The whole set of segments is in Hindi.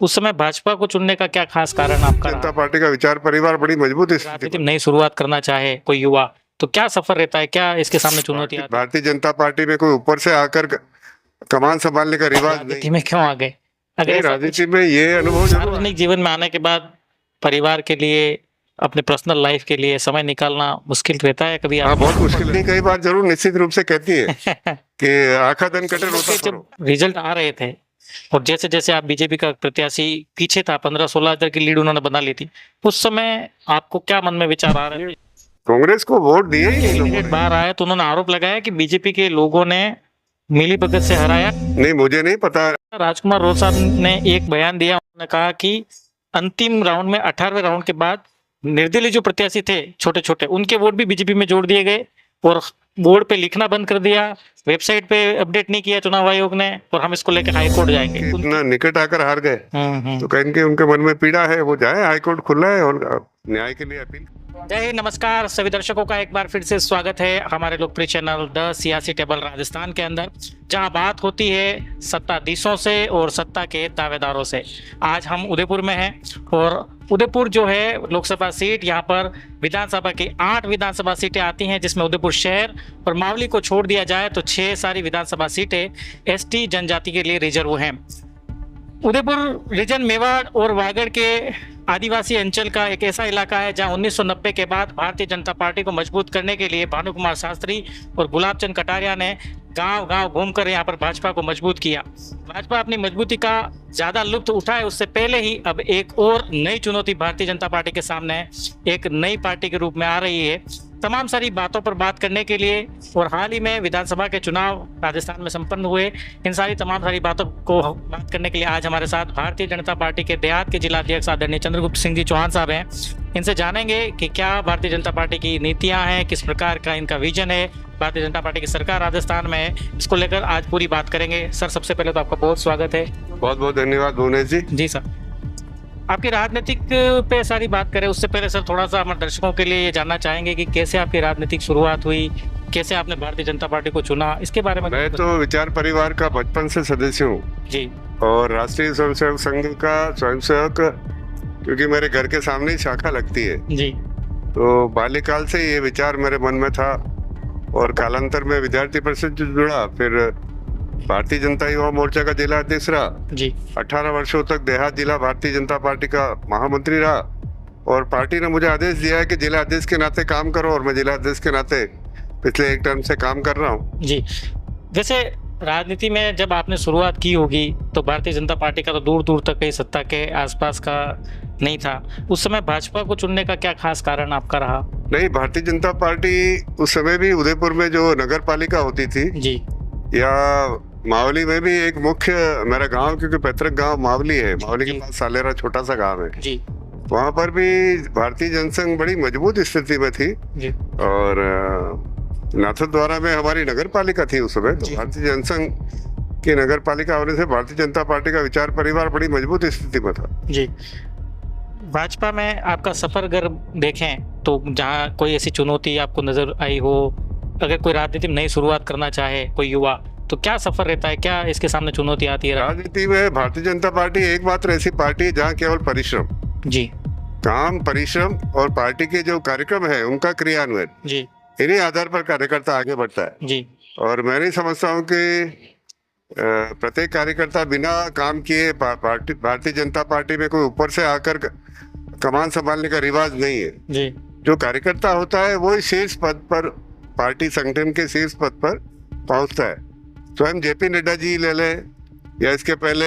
उस समय भाजपा को चुनने का क्या खास कारण आपका जनता रहा? पार्टी का विचार परिवार बड़ी मजबूत स्थिति राजनीति में नई शुरुआत करना चाहे कोई युवा तो क्या सफर रहता है, क्या इसके सामने चुनौती आती है? भारतीय जनता पार्टी में कोई ऊपर से आकर कमान संभालने का रिवाज राजनीति नहीं। में क्यों आ गए? अगर नहीं, ऐसा राजनीति में ये अनुभव जरूर सार्वजनिक जीवन में आने के बाद परिवार के लिए, अपने पर्सनल लाइफ के लिए समय निकालना मुश्किल रहता है कभी हाँ, आप? बहुत मुश्किल नहीं, कई बार जरूर निश्चित रूप से कहती है कि आखा दन कटे रोता जब फरो। रिजल्ट आ रहे थे और जैसे जैसे आप बीजेपी का प्रत्याशी पीछे था, 15-16 हजार की लीड उन्होंने बना ली थी, उस समय आपको क्या मन में विचार आ रहे थे? कांग्रेस को वोट दिए ही नहीं लोगों कैंडिडेट ने। बाहर आए तो उन्होंने आरोप लगाया कि बीजेपी के लोगों ने मिलीभगत से हराया। नहीं, मुझे नहीं पता। राजकुमार रोल साहब ने एक बयान दिया, उन्होंने कहा कि अंतिम राउंड में 18वें राउंड के बाद निर्दलीय जो प्रत्याशी थे छोटे छोटे, उनके वोट भी बीजेपी में जोड़ दिए गए और बोर्ड पे लिखना बंद कर दिया, वेबसाइट पे अपडेट नहीं किया चुनाव आयोग ने, और हम इसको लेकर हाईकोर्ट जाएंगे। इतना निकट आकर हार गए तो कहेंगे उनके मन में पीड़ा है, वो जाए, हाईकोर्ट खुला है और न्याय के लिए अपील। जय हिंद, नमस्कार सभी दर्शकों का एक बार फिर से स्वागत है हमारे लोकप्रिय चैनल द सियासी टेबल राजस्थान के अंदर, जहां बात होती है सत्ताधीशों से और सत्ता के दावेदारों से। आज हम उदयपुर में हैं और उदयपुर जो है लोकसभा सीट, यहाँ पर विधानसभा की 8 विधानसभा सीटें आती हैं, जिसमें उदयपुर शहर और मावली को छोड़ दिया जाए तो 6 सारी विधानसभा सीटें एसटी जनजाति के लिए रिजर्व हैं। उदयपुर रीजन मेवाड़ और वागड़ के आदिवासी अंचल का एक ऐसा इलाका है जहां 1990 के बाद भारतीय जनता पार्टी को मजबूत करने के लिए भानु कुमार शास्त्री और गुलाब चंद कटारिया ने गांव-गांव घूमकर यहां पर भाजपा को मजबूत किया। भाजपा अपनी मजबूती का ज्यादा लुत्फ उठाए उससे पहले ही अब एक और नई चुनौती भारतीय जनता पार्टी के सामने है, एक नई पार्टी के रूप में आ रही है। तमाम सारी बातों पर बात करने के लिए और हाल ही में विधानसभा के चुनाव राजस्थान में संपन्न हुए, इन तमाम सारी बातों को बात करने के लिए आज हमारे साथ भारतीय जनता पार्टी के देहात के जिला अध्यक्ष आदरणीय चंद्रगुप्त सिंह जी चौहान साहब हैं। इनसे जानेंगे कि क्या भारतीय जनता पार्टी की नीतियां हैं, किस प्रकार का इनका विजन है, भारतीय जनता पार्टी की सरकार राजस्थान में है, इसको लेकर आज पूरी बात करेंगे। सर, सबसे पहले तो आपका बहुत स्वागत है। बहुत बहुत धन्यवाद भुवनेश जी। जी सर, आपकी राजनीतिक पे सारी बात करें उससे पहले सर थोड़ा सा हमारे दर्शकों के लिए ये जानना चाहेंगे कि कैसे आपकी राजनीतिक शुरुआत हुई, कैसे आपने भारतीय जनता पार्टी को चुना, इसके बारे में। मैं तो विचार परिवार का बचपन से सदस्य हूँ जी, और राष्ट्रीय स्वयंसेवक संघ का स्वयंसेवक, क्योंकि मेरे घर के सामने ही शाखा लगती है, जी, तो बाल्यकाल से ये विचार मेरे मन में था और कालांतर में विद्यार्थी परिषद से जुड़ा, फिर भारतीय जनता युवा मोर्चा का जिला अध्यक्ष रहा जी, 18 वर्षों तक, देहात जिला भारतीय जनता पार्टी का महामंत्री रहा और पार्टी ने मुझे आदेश दिया है कि जिला अध्यक्ष के नाते काम करो और मैं जिला अध्यक्ष के नाते पिछले 1 टर्म से काम कर रहा हूँ। जी। वैसे राजनीति में जब आपने शुरुआत की होगी तो भारतीय जनता पार्टी का तो दूर दूर तक कहीं सत्ता के आसपास का नहीं था, उस समय भाजपा को चुनने का क्या खास कारण आपका रहा? नहीं, भारतीय जनता पार्टी उस समय भी उदयपुर में जो नगर पालिका होती थी जी, या मावली में भी एक मुख्य, मेरा गांव क्योंकि पैतृक गांव मावली है, मावली के पास सालेरा छोटा सा गांव है, जी, वहां पर भी भारतीय जनसंघ बड़ी मजबूत स्थिति में थी जी, और नाथद्वारा में हमारी नगर पालिका थी उस समय, तो भारतीय जनसंघ की नगर पालिका होने से भारतीय जनता पार्टी का विचार परिवार बड़ी मजबूत स्थिति में था। जी। भाजपा में आपका सफर अगर देखें तो जहाँ कोई ऐसी चुनौती आपको नजर आई हो, अगर कोई राजनीति में नई शुरुआत करना चाहे कोई युवा, तो क्या सफर रहता है, क्या इसके सामने चुनौती आती है? राजनीति में भारतीय जनता पार्टी एकमात्र ऐसी पार्टी है जहाँ केवल परिश्रम, जी, काम, परिश्रम और पार्टी के जो कार्यक्रम है उनका क्रियान्वयन, जी, इन्हीं आधार पर कार्यकर्ता आगे बढ़ता है। जी, और मैं नहीं समझता हूँ कि प्रत्येक कार्यकर्ता बिना काम किए भारतीय जनता पार्टी में कोई ऊपर से आकर कमान संभालने का रिवाज नहीं है। जी, जो कार्यकर्ता होता है वो ही शीर्ष पद पर, पार्टी संगठन के शीर्ष पद पर पहुंचता है। स्वयं जेपी नड्डा जी ले लें या इसके पहले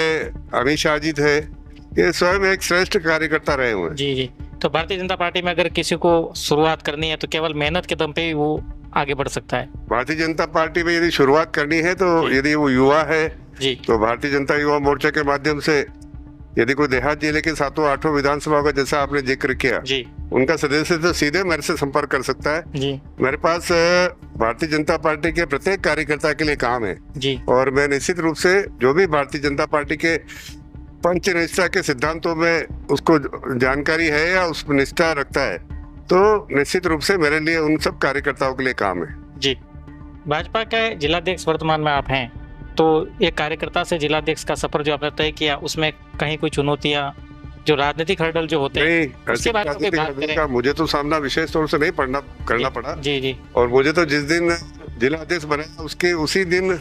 अमित शाह जी थे, ये स्वयं एक श्रेष्ठ कार्यकर्ता रहे हुए हैं। जी, जी। तो भारतीय जनता पार्टी में अगर किसी को शुरुआत करनी है तो केवल मेहनत के दम पे ही वो आगे बढ़ सकता है। भारतीय जनता पार्टी में यदि शुरुआत करनी है तो यदि वो युवा है जी, तो भारतीय जनता युवा मोर्चा के माध्यम से, यदि कोई देहात जिले के 7-8 विधानसभा का जैसा आपने जिक्र किया, जी, उनका सदस्य तो सीधे मेरे से संपर्क कर सकता है। जी, मेरे पास भारतीय जनता पार्टी के प्रत्येक कार्यकर्ता के लिए काम है जी, और मैं निश्चित रूप से जो भी भारतीय जनता पार्टी के पंच निष्ठा के सिद्धांतों में उसको जानकारी है या उस पर निष्ठा रखता है, तो निश्चित रूप से मेरे लिए उन सब कार्यकर्ताओं के लिए काम है। जी। भाजपा के जिलाध्यक्ष वर्तमान में आप हैं, तो एक कार्यकर्ता से जिलाध्यक्ष का सफर जो आपने तय किया, उसमें कहीं कोई चुनौतियां, जो राजनीतिक हर्डल जो होते हैं, नहीं, उसके बारे में कोई बात राजनीतिक करें? का मुझे तो सामना विशेष तौर से नहीं करना पड़ा। जी जी और मुझे तो जिस दिन जिला अध्यक्ष बना उसके उसी दिन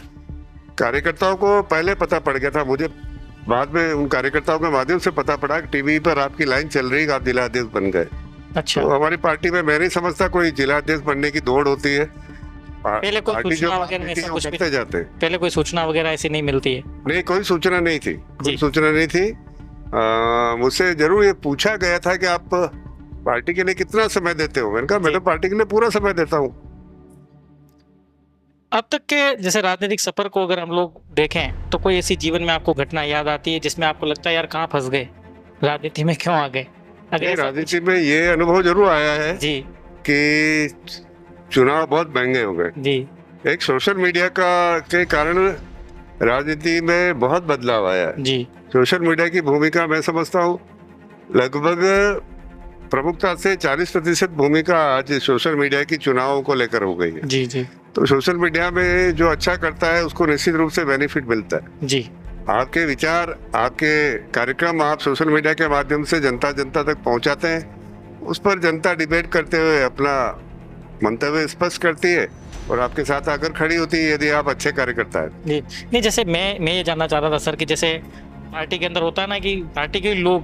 कार्यकर्ताओं को पहले पता पड़ गया था। मुझे बाद में उन कार्यकर्ताओं के माध्यम से पता पड़ा कि टीवी पर आपकी लाइन चल रही है, आप जिला अध्यक्ष बन गए। अच्छा, तो हमारी पार्टी में मैं नहीं समझता कोई जिला अध्यक्ष बनने की दौड़ होती है। पहले कोई पार्टी जो सूचना वगैरह पार्टी ऐसा है, वो कुछ भी- करते जाते हैं। पहले कोई सूचना वगैरह ऐसी नहीं मिलती है? नहीं, कोई सूचना नहीं थी, कोई जी। सूचना नहीं थी। मुझसे जरूर ये पूछा गया था कि आप पार्टी के लिए कितना समय देते हो। मैंने कहा मैं जी। तो पार्टी के लिए पूरा समय देता हूँ। अब तक के जैसे राजनीतिक सफर को अगर हम लोग देखें तो कोई ऐसी जीवन में आपको घटना याद आती है जिसमें आपको लगता है यार कहाँ फंस गए, राजनीति में क्यों आ गए? अगर नहीं, ऐसा राजनीति में ये अनुभव जरूर आया है कुछ- जी कि चुनाव बहुत महंगे हो गए। जी एक सोशल मीडिया के कारण राजनीति में बहुत बदलाव आया है। जी सोशल मीडिया की भूमिका मैं समझता हूँ लगभग प्रमुखता से 40% भूमिका आज सोशल मीडिया की चुनावों को लेकर हो गई है। जी जी तो सोशल मीडिया में जो अच्छा करता है उसको निश्चित रूप से बेनिफिट मिलता है। जी आपके विचार, आपके कार्यक्रम आप सोशल मीडिया के माध्यम से जनता तक पहुंचाते हैं, उस पर जनता डिबेट करते हुए अपना मंतव्य स्पष्ट करती है और आपके साथ आकर खड़ी होती है यदि आप अच्छे कार्यकर्ता हैं। जी। नहीं, जैसे मैं ये जानना चाह रहा था सर कि जैसे पार्टी के अंदर होता है ना कि पार्टी के लोग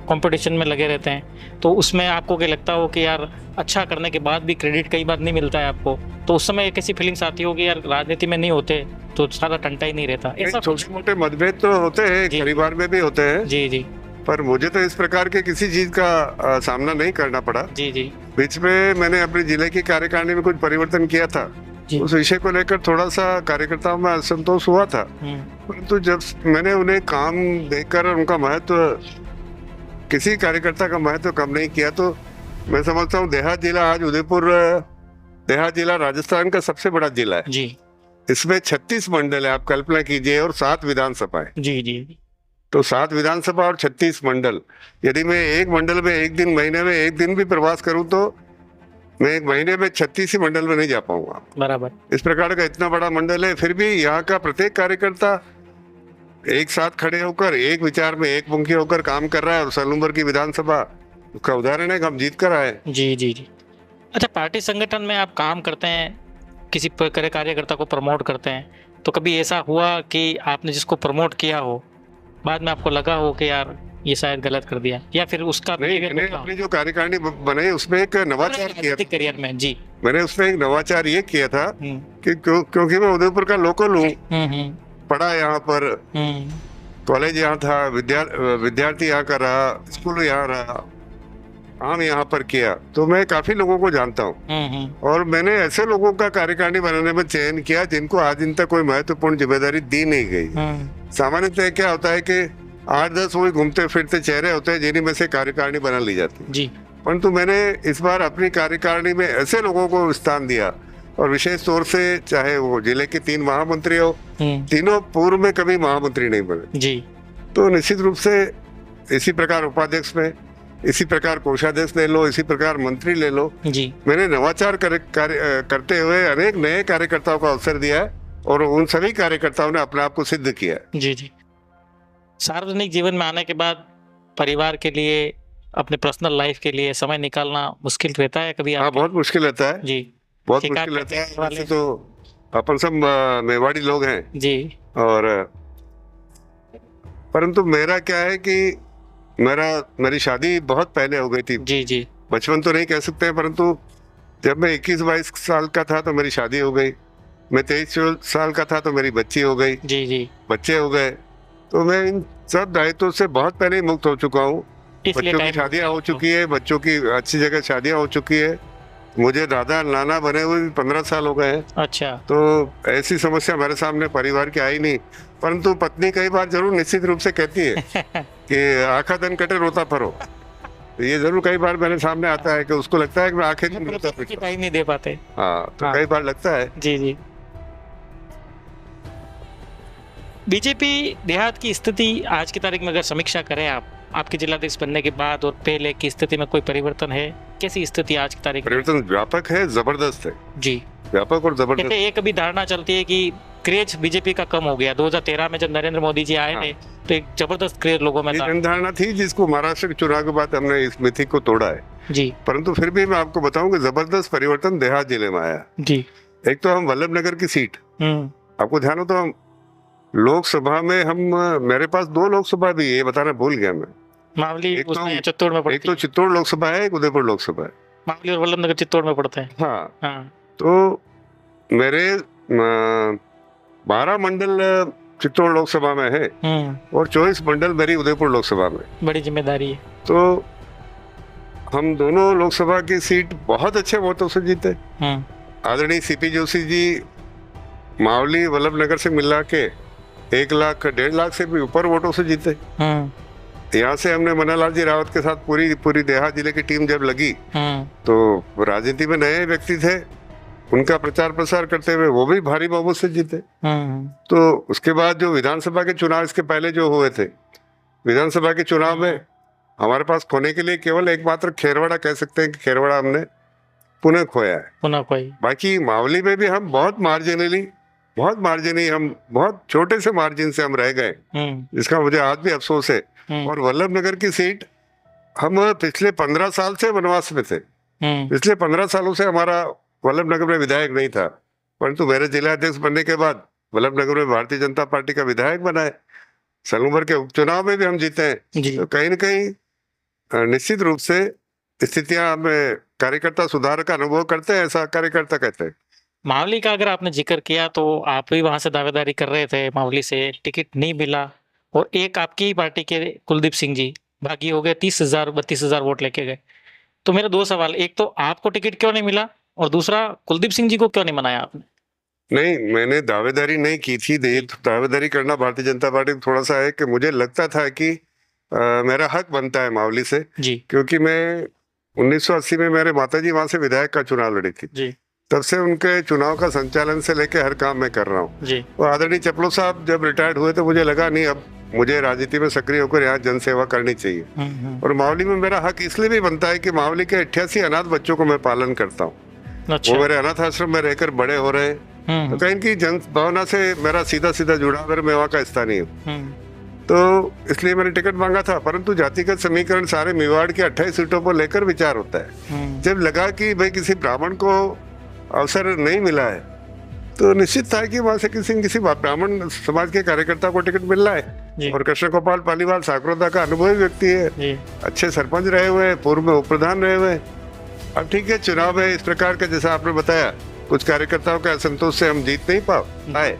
कंपटीशन में लगे रहते हैं, तो उसमें आपको क्या लगता हो कि यार अच्छा करने के बाद भी क्रेडिट कई बार नहीं मिलता है आपको, तो उस समय एक ऐसी फीलिंग्स आती हो कि यार राजनीति में नहीं होते तो सारा टंटा ही नहीं रहता, ऐसा कुछ? छोटे मोटे मतभेद तो होते हैं, जी। परिवार में भी होते हैं, जी जी पर मुझे तो इस प्रकार के किसी चीज का सामना नहीं करना पड़ा। जी जी बीच में मैंने अपने जिले की कार्यकारिणी में कुछ परिवर्तन किया था, जी। उस विषय को लेकर थोड़ा सा कार्यकर्ताओं में असंतोष हुआ था, परंतु जब मैंने उन्हें काम देखकर और उनका महत्व, किसी कार्यकर्ता का महत्व कम नहीं किया, तो मैं समझता हूँ देहात जिला आज उदयपुर देहात जिला राजस्थान का सबसे बड़ा जिला है। जी इसमें 36 मंडल है, आप कल्पना कीजिए, और 7 विधानसभाएं। जी जी तो 7 विधानसभा और 36 मंडल, यदि मैं एक मंडल में एक दिन, महीने में एक दिन भी प्रवास करूं तो मैं एक महीने में 36 ही मंडल में नहीं जा पाऊंगा। बराबर। इस प्रकार का इतना बड़ा मंडल है, फिर भी यहाँ का प्रत्येक कार्यकर्ता एक साथ खड़े होकर, एक विचार में एक मुखी होकर काम कर रहा है। और 16 नंबर की विधानसभा उसका उदाहरण है कि हम जीत कर आए। जी जी जी। अच्छा, पार्टी संगठन में आप काम करते हैं, किसी कार्यकर्ता को प्रमोट करते हैं, तो कभी ऐसा हुआ कि आपने जिसको प्रमोट किया हो बाद में आपको लगा हो कि यार ये शायद गलत कर दिया, या फिर उसका नहीं, behavior मैंने बदला हो? अपनी जो कार्यकारिणी बनाई उसमें एक नवाचार किया राजनीतिक करियर में। जी। मैंने उसमें एक नवाचार ये किया था हम्म कि क्योंकि मैं उदयपुर का लोकल हूँ, हम्म पढ़ा यहाँ पर, हम्म कॉलेज यहाँ था, विद्यार्थी यहाँ का रहा, स्कूल यहाँ रहा, काम यहाँ पर किया, तो मैं काफी लोगों को जानता हूँ। और मैंने ऐसे लोगों का कार्यकारिणी बनाने में चयन किया जिनको आज दिन तक कोई महत्वपूर्ण जिम्मेदारी दी नहीं गई। सामान्यतः क्या होता है कि 8-10 वही घूमते फिरते चेहरे होते हैं जिन्हीं में से कार्यकारिणी बना ली जाती है। जी परंतु मैंने इस बार अपनी कार्यकारिणी में ऐसे लोगों को स्थान दिया, और विशेष तौर से चाहे वो जिले के 3 महामंत्री हो, तीनों पूर्व में कभी महामंत्री नहीं बने। जी तो निश्चित रूप से इसी प्रकार उपाध्यक्ष में, इसी प्रकार कोषाध्यक्ष ले लो, इसी प्रकार मंत्री ले लो, जी मैंने नवाचार करते हुए अनेक नए कार्यकर्ताओं को अवसर दिया है और उन सभी कार्यकर्ताओं ने अपने आप को सिद्ध किया है। जी जी। सार्वजनिक जीवन में आने के बाद परिवार के लिए, अपने पर्सनल लाइफ के लिए समय निकालना मुश्किल रहता है कभी हाँ, आप? बहुत मुश्किल रहता है, जी। बहुत शिकार मुश्किल रहता करते है। हैं वैसे तो अपन सब मेवाड़ी लोग हैं, जी और परंतु मेरा क्या है कि मेरी शादी बहुत पहले हो गई थी। जी जी बचपन तो नहीं कह सकते हैं, परंतु जब मैं 21-22 साल का था तो मेरी शादी हो गई। मैं 23 साल का था तो मेरी बच्ची हो गई, जी जी। बच्चे हो गए। तो मैं इन सब दायित्वों से बहुत पहले ही मुक्त हो चुका हूँ। इसलिए बच्चों की टाइम शादियाँ हो चुकी है, बच्चों की अच्छी जगह शादियाँ हो चुकी है। मुझे दादा नाना बने हुए भी 15 साल हो गए हैं। अच्छा। तो ऐसी समस्या मेरे सामने परिवार की आई नहीं, परंतु पत्नी कई बार जरूर निश्चित रूप से कहती है कि आखा दिन कटे रोता फरो। तो ये जरूर कई बार मेरे सामने आता है कि उसको लगता है कि मैं आखिर दिन रोता फिरता हूं। टाइम नहीं दे पाते। हाँ, तो हाँ। कई बार लगता है। जी जी। बीजेपी देहात की स्थिति आज की तारीख में अगर समीक्षा करें आप, आपके जिलाध्यक्ष बनने के बाद और पहले की स्थिति में कोई परिवर्तन है? कैसी स्थिति आज की तारीख में? परिवर्तन व्यापक है, जबरदस्त है, जी। व्यापक और जबरदस्त। कहते एक अभी धारणा चलती है कि क्रेज बीजेपी का कम हो गया। 2013 में जब नरेंद्र मोदी जी आए थे तो एक जबरदस्त क्रेज लोगों में ये था। जनधारणा थी जिसको महाराष्ट्र के चुनाव के बाद हमने इस मिथि को तोड़ा है। जी परंतु फिर भी मैं आपको बताऊं कि जबरदस्त परिवर्तन देहात जिले में आया। जी। एक तो हम वल्लभ नगर की सीट, आपको ध्यान हो तो हम लोकसभा में हम मेरे पास 2 लोकसभा भी, ये बताना भूल गया मैं। मावली एक तो- उसमें चित्तौड़ में पड़ती एक तो चित्तौड़ लोकसभा है, एक उदयपुर लोकसभा है। मावली और वल्लभ नगर चित्तौड़ में पड़ते हैं। हाँ, हाँ। तो मेरे 12 मंडल चित्तौड़ लोकसभा में है और 24 मंडल मेरी उदयपुर लोकसभा में। बड़ी जिम्मेदारी है। तो हम दोनों लोकसभा की सीट बहुत अच्छे वोटों से जीते। आदरणीय सीपी जोशी जी मावली वल्लभ नगर से मिला के 1 लाख 1.5 लाख से भी ऊपर वोटों से जीते। यहाँ से हमने मन्नालाल जी रावत के साथ पूरी देहात जिले की टीम जब लगी तो राजनीति में नए व्यक्ति थे, उनका प्रचार प्रसार करते हुए वो भी भारी बहुमत से जीते। तो उसके बाद जो विधानसभा के चुनाव इसके पहले जो हुए थे, विधानसभा के चुनाव में हमारे पास खोने के लिए केवल एकमात्र खेरवाड़ा कह सकते हैं कि खेरवाड़ा हमने पुनः खोया है। पुनः खोई। बाकी मावली में भी हम बहुत मार्जिनली हम बहुत छोटे से मार्जिन से हम रह गए, जिसका मुझे आज भी अफसोस है। और वल्लभ नगर की सीट हम पिछले 15 साल से वनवास में थे। पिछले 15 सालों से हमारा वल्लभ नगर में विधायक नहीं था, परंतु मेरे जिला अध्यक्ष बनने के बाद वल्लभ नगर में भारतीय जनता पार्टी का विधायक बनाए। सलूमर के उपचुनाव में भी हम जीते हैं। तो कहीं न कहीं निश्चित रूप से स्थितियां हमें कार्यकर्ता सुधार का अनुभव करते हैं, ऐसा कार्यकर्ता कहते हैं। मावली का अगर आपने जिक्र किया तो आप भी वहां से दावेदारी कर रहे थे, मावली से टिकट नहीं मिला और एक आपकी ही पार्टी के कुलदीप सिंह जी बागी हो गए, 30,000-32,000 वोट लेके गए। तो मेरे 2 सवाल, एक तो आपको टिकट क्यों नहीं मिला और दूसरा कुलदीप सिंह जी को क्यों नहीं मनाया आपने? नहीं, मैंने दावेदारी नहीं की थी। दावेदारी करना भारतीय जनता पार्टी को थोड़ा सा है कि मुझे लगता था कि मेरा हक बनता है मावली से जी। क्योंकि मैं 1980 में मेरे माताजी वहां से विधायक का चुनाव लड़ी थी जी। तब से उनके चुनाव का संचालन से लेके हर काम मैं कर रहा हूँ जी। और आदरणीय चपलो साहब जब रिटायर्ड हुए तो मुझे लगा नहीं, अब मुझे राजनीति में सक्रिय होकर यहाँ जनसेवा करनी चाहिए। और मावली में मेरा हक इसलिए भी बनता है कि मावली के 88 अनाथ बच्चों को मैं पालन करता हूँ। अच्छा। वो मेरे अनाथ आश्रम में रहकर बड़े हो रहे हैं, तो कहीं की जन भावना से मेरा सीधा जुड़ाव मेरे मेवा का स्थानीय हूँ। तो इसलिए मैंने टिकट मांगा था, परंतु जातिगत समीकरण सारे मेवाड़ की 28 सीटों पर लेकर विचार होता है। जब लगा कि भाई किसी ब्राह्मण को अवसर नहीं मिला है तो निश्चित था कि वहां से किसी ब्राह्मण समाज के कार्यकर्ता को टिकट मिल रहा है। और कृष्ण गोपाल पालीवाल साकरोदा का अनुभवी व्यक्ति है, अच्छे सरपंच रहे हुए हैं, पूर्व में उप प्रधान रहे हुए। अब ठीक है, चुनाव है इस प्रकार का, जैसा आपने बताया कुछ कार्यकर्ताओं के असंतोष से हम जीत नहीं पाए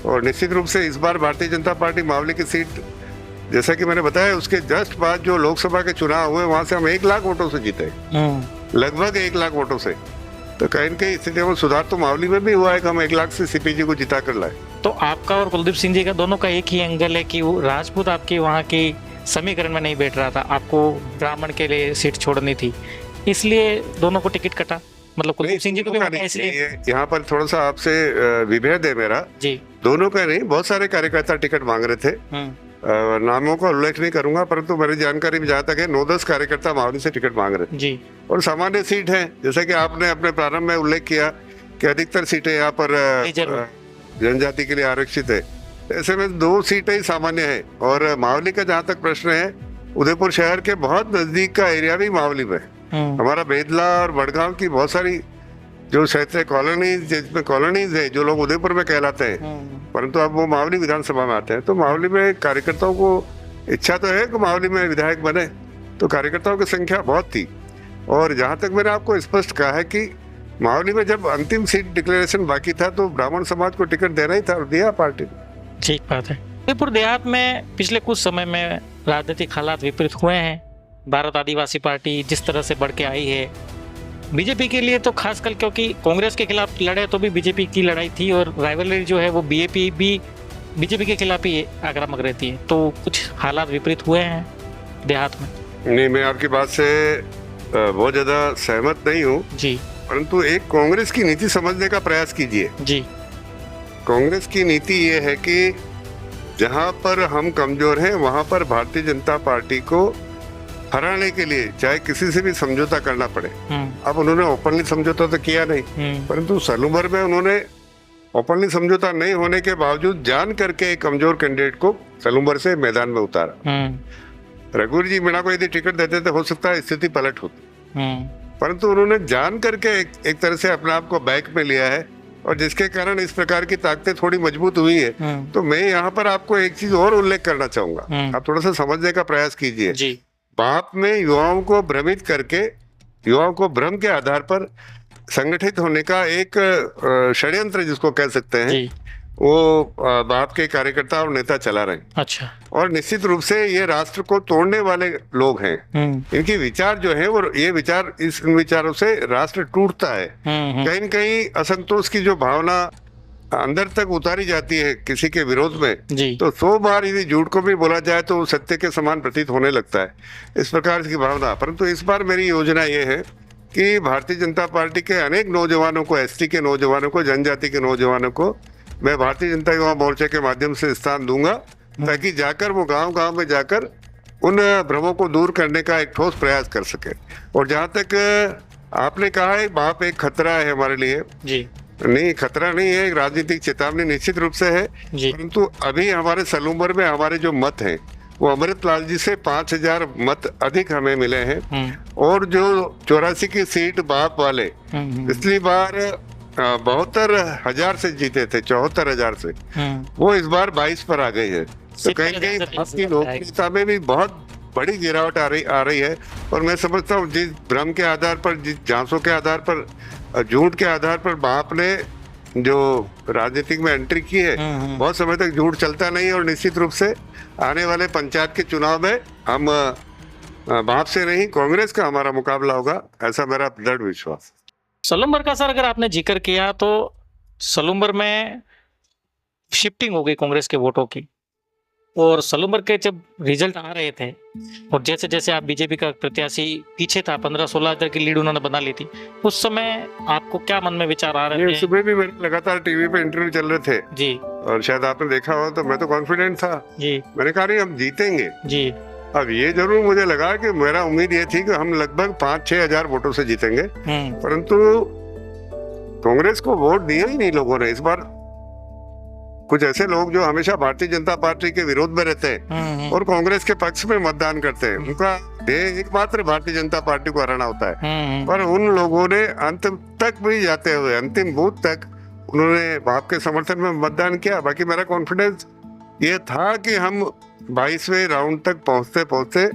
और निश्चित रूप से इस बार भारतीय जनता पार्टी मावली की सीट, जैसा कि मैंने बताया, उसके जस्ट बाद जो लोकसभा के चुनाव हुए वहां से हम 1 लाख वोटों से जीते, लगभग 1 लाख वोटों से। तो कहीं न कहीं स्थितियों में सुधार तो मावली में भी हुआ है कि हम 1 लाख से सीपीजी को जिता कर लाए। तो आपका और कुलदीप सिंह जी का दोनों का एक ही एंगल है कि वो राजपूत आपके वहाँ की समीकरण में नहीं बैठ रहा था, आपको ब्राह्मण के लिए सीट छोड़नी थी, इसलिए दोनों को टिकट कटा। मतलब कुलदीप सिंह जी को भी इसलिए यहाँ पर थोड़ा सा आपसे विभेद है मेरा जी। दोनों का नहीं, बहुत सारे कार्यकर्ता टिकट मांग रहे थे, नामों का उल्लेख नहीं करूंगा, परंतु मेरी जानकारी में जहाँ तक है 9-10 कार्यकर्ता मावली से टिकट मांग रहे जी। और सामान्य सीट है, जैसे कि आपने अपने प्रारंभ में उल्लेख किया कि अधिकतर सीटें यहाँ पर जनजाति के लिए आरक्षित है, ऐसे में 2 सीटें ही सामान्य है। और मावली का जहाँ तक प्रश्न है, उदयपुर शहर के बहुत नजदीक का एरिया भी मावली में, हमारा बेदला और बड़गांव की बहुत सारी जो क्षेत्र कॉलोनीज, जिसमें कॉलोनीज है जो लोग उदयपुर में कहलाते हैं, परंतु अब वो मावली विधानसभा में आते हैं। तो मावली में कार्यकर्ताओं को इच्छा तो है कि मावली में विधायक बने, तो कार्यकर्ताओं की संख्या बहुत थी। और जहाँ तक मैंने आपको स्पष्ट कहा है कि मावली में जब अंतिम सीट डिक्लेरेशन बाकी था तो ब्राह्मण समाज को टिकट देना ही था और दिया पार्टी ने। ठीक बात है। उदयपुर देहात में पिछले कुछ समय में राजनीतिक हालात विपरीत हुए हैं। भारत आदिवासी पार्टी जिस तरह से बढ़ के आई है, बीजेपी के लिए तो खासकर, क्योंकि कांग्रेस के खिलाफ लड़े तो भी बीजेपी की लड़ाई थी और राइवलरी जो है वो बीएपी भी बीजेपी के खिलाफ ही आक्रामक रहती है, तो कुछ हालात विपरीत हुए हैं देहात में। नहीं, मैं आपकी बात से बहुत ज्यादा सहमत नहीं हूँ जी, परंतु एक कांग्रेस की नीति समझने का प्रयास कीजिए जी। कांग्रेस की नीति ये है कि जहाँ पर हम कमजोर हैं वहां पर भारतीय जनता पार्टी को हराने के लिए चाहे किसी से भी समझौता करना पड़े। अब उन्होंने ओपनली समझौता तो किया नहीं, परंतु सलूमर में उन्होंने ओपनली समझौता नहीं होने के बावजूद जान करके एक कमजोर कैंडिडेट को सलूम्बर से मैदान में उतारा। रघुवीर जी मीणा को यदि टिकट देते तो हो सकता है स्थिति पलट होती, परंतु उन्होंने जान करके एक तरह से अपने आप को बैक में लिया है, और जिसके कारण इस प्रकार की ताकतें थोड़ी मजबूत हुई है। तो मैं यहाँ पर आपको एक चीज और उल्लेख करना चाहूंगा, आप थोड़ा सा समझने का प्रयास कीजिए। बाप में युवाओं को भ्रमित करके, युवाओं को भ्रम के आधार पर संगठित होने का एक षड्यंत्र जिसको कह सकते हैं, वो बाप के कार्यकर्ता और नेता चला रहे हैं। अच्छा। और निश्चित रूप से ये राष्ट्र को तोड़ने वाले लोग हैं। इनकी विचार जो है वो ये विचार, इन विचारों से राष्ट्र टूटता है। कहीं न कहीं असंतोष की जो भावना अंदर तक उतारी जाती है किसी के विरोध में, तो 100 बार यदि झूठ को भी बोला जाए तो सत्य के समान प्रतीत होने लगता है, इस प्रकार की भावना। परंतु इस बार मेरी योजना ये है कि भारतीय जनता पार्टी के अनेक नौजवानों को, एसटी के नौजवानों को, जनजाति के नौजवानों को मैं भारतीय जनता युवा मोर्चे के माध्यम से स्थान दूंगा, ताकि जाकर वो गांव-गांव में जाकर उन भ्रमों को दूर करने का एक ठोस प्रयास कर सके। और जहां तक आपने कहा है बाप एक खतरा है हमारे लिए, जी नहीं, खतरा नहीं है, एक राजनीतिक चेतावनी निश्चित रूप से है। परंतु अभी हमारे सलूम्बर में हमारे जो मत हैं वो अमृतलाल जी से 5000 मत अधिक हमें मिले हैं, और जो 84 की सीट बाप वाले पिछली बार 72,000 से जीते थे, 74,000 से, वो इस बार 22 पर आ गई है। तो कहीं कहीं आपकी लोकप्रियता में भी बहुत बड़ी गिरावट आ रही है। और मैं समझता हूँ जिस भ्रम के आधार पर, जिस झांसों के आधार पर, झूठ के आधार पर बाप ने जो राजनीतिक में एंट्री की है, बहुत समय तक झूठ चलता नहीं, और निश्चित रूप से आने वाले पंचायत के चुनाव में हम बाप से नहीं कांग्रेस का हमारा मुकाबला होगा, ऐसा मेरा दृढ़ विश्वास। सलूम्बर का सर अगर आपने जिक्र किया तो सलूम्बर में शिफ्टिंग हो गई कांग्रेस के वोटों की, और सलूम्बर के जब रिजल्ट आ रहे थे और जैसे जैसे आप बीजेपी का प्रत्याशी पीछे था, 15-16 हजार की लीड उन्होंने बना ली थी, उस समय आपको क्या मन में विचार आ रहे थे? सुबह भी मेरे लगातार टीवी पे इंटरव्यू चल रहे थे जी, और शायद आपने देखा हो, तो मैं तो कॉन्फिडेंट था जी। मैंने कहा नहीं हम जीतेंगे जी। अब ये जरूर मुझे लगा कि मेरा उम्मीद ये थी कि हम लगभग 5-6 हजार वोटों से जीतेंगे, परंतु कांग्रेस को वोट दिया ही नहीं लोगों ने इस बार। कुछ ऐसे लोग जो हमेशा भारतीय जनता पार्टी के विरोध में रहते हैं और कांग्रेस के पक्ष में मतदान करते हैं, उनका ध्येय एकमात्र भारतीय जनता पार्टी को हराना होता है। पर उन लोगों ने अंत तक भी जाते हुए, अंतिम बूथ तक उन्होंने बाप के समर्थन में मतदान किया। बाकी मेरा कॉन्फिडेंस ये था कि हम 22वें राउंड तक पहुंचते पहुंचते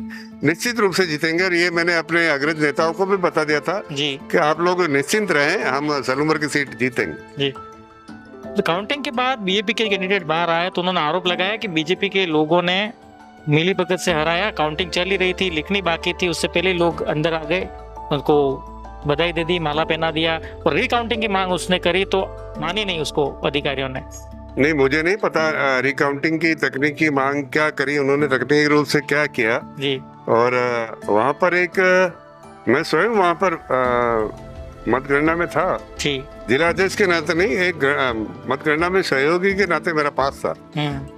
निश्चित रूप से जीतेंगे, और ये मैंने अपने अग्रज नेताओं को भी बता दिया था कि आप लोग निश्चिंत रहें, हम सलूम्बर की सीट जीतेंगे। तो काउंटिंग के बाद बीजेपी के कैंडिडेट बाहर आए तो उन्होंने आरोप लगाया कि बीजेपी के लोगों ने मिलीभगत से हराया, काउंटिंग चल ही रही थी, लिखनी बाकी थी, उससे पहले लोग अंदर आ गए, उनको बधाई दे दी, माला पहना दिया, और रिकाउंटिंग की मांग उसने करी तो मानी नहीं उसको अधिकारियों ने। नहीं, मुझे नहीं पता रिकाउंटिंग की तकनीकी मांग क्या करी उन्होंने, तकनीकी रूप से क्या किया जी। और वहाँ पर एक मैं स्वयं वहाँ पर मतगणना में था जी, जिला अध्यक्ष के नाते नहीं, एक मतगणना में सहयोगी के नाते मेरा पास था।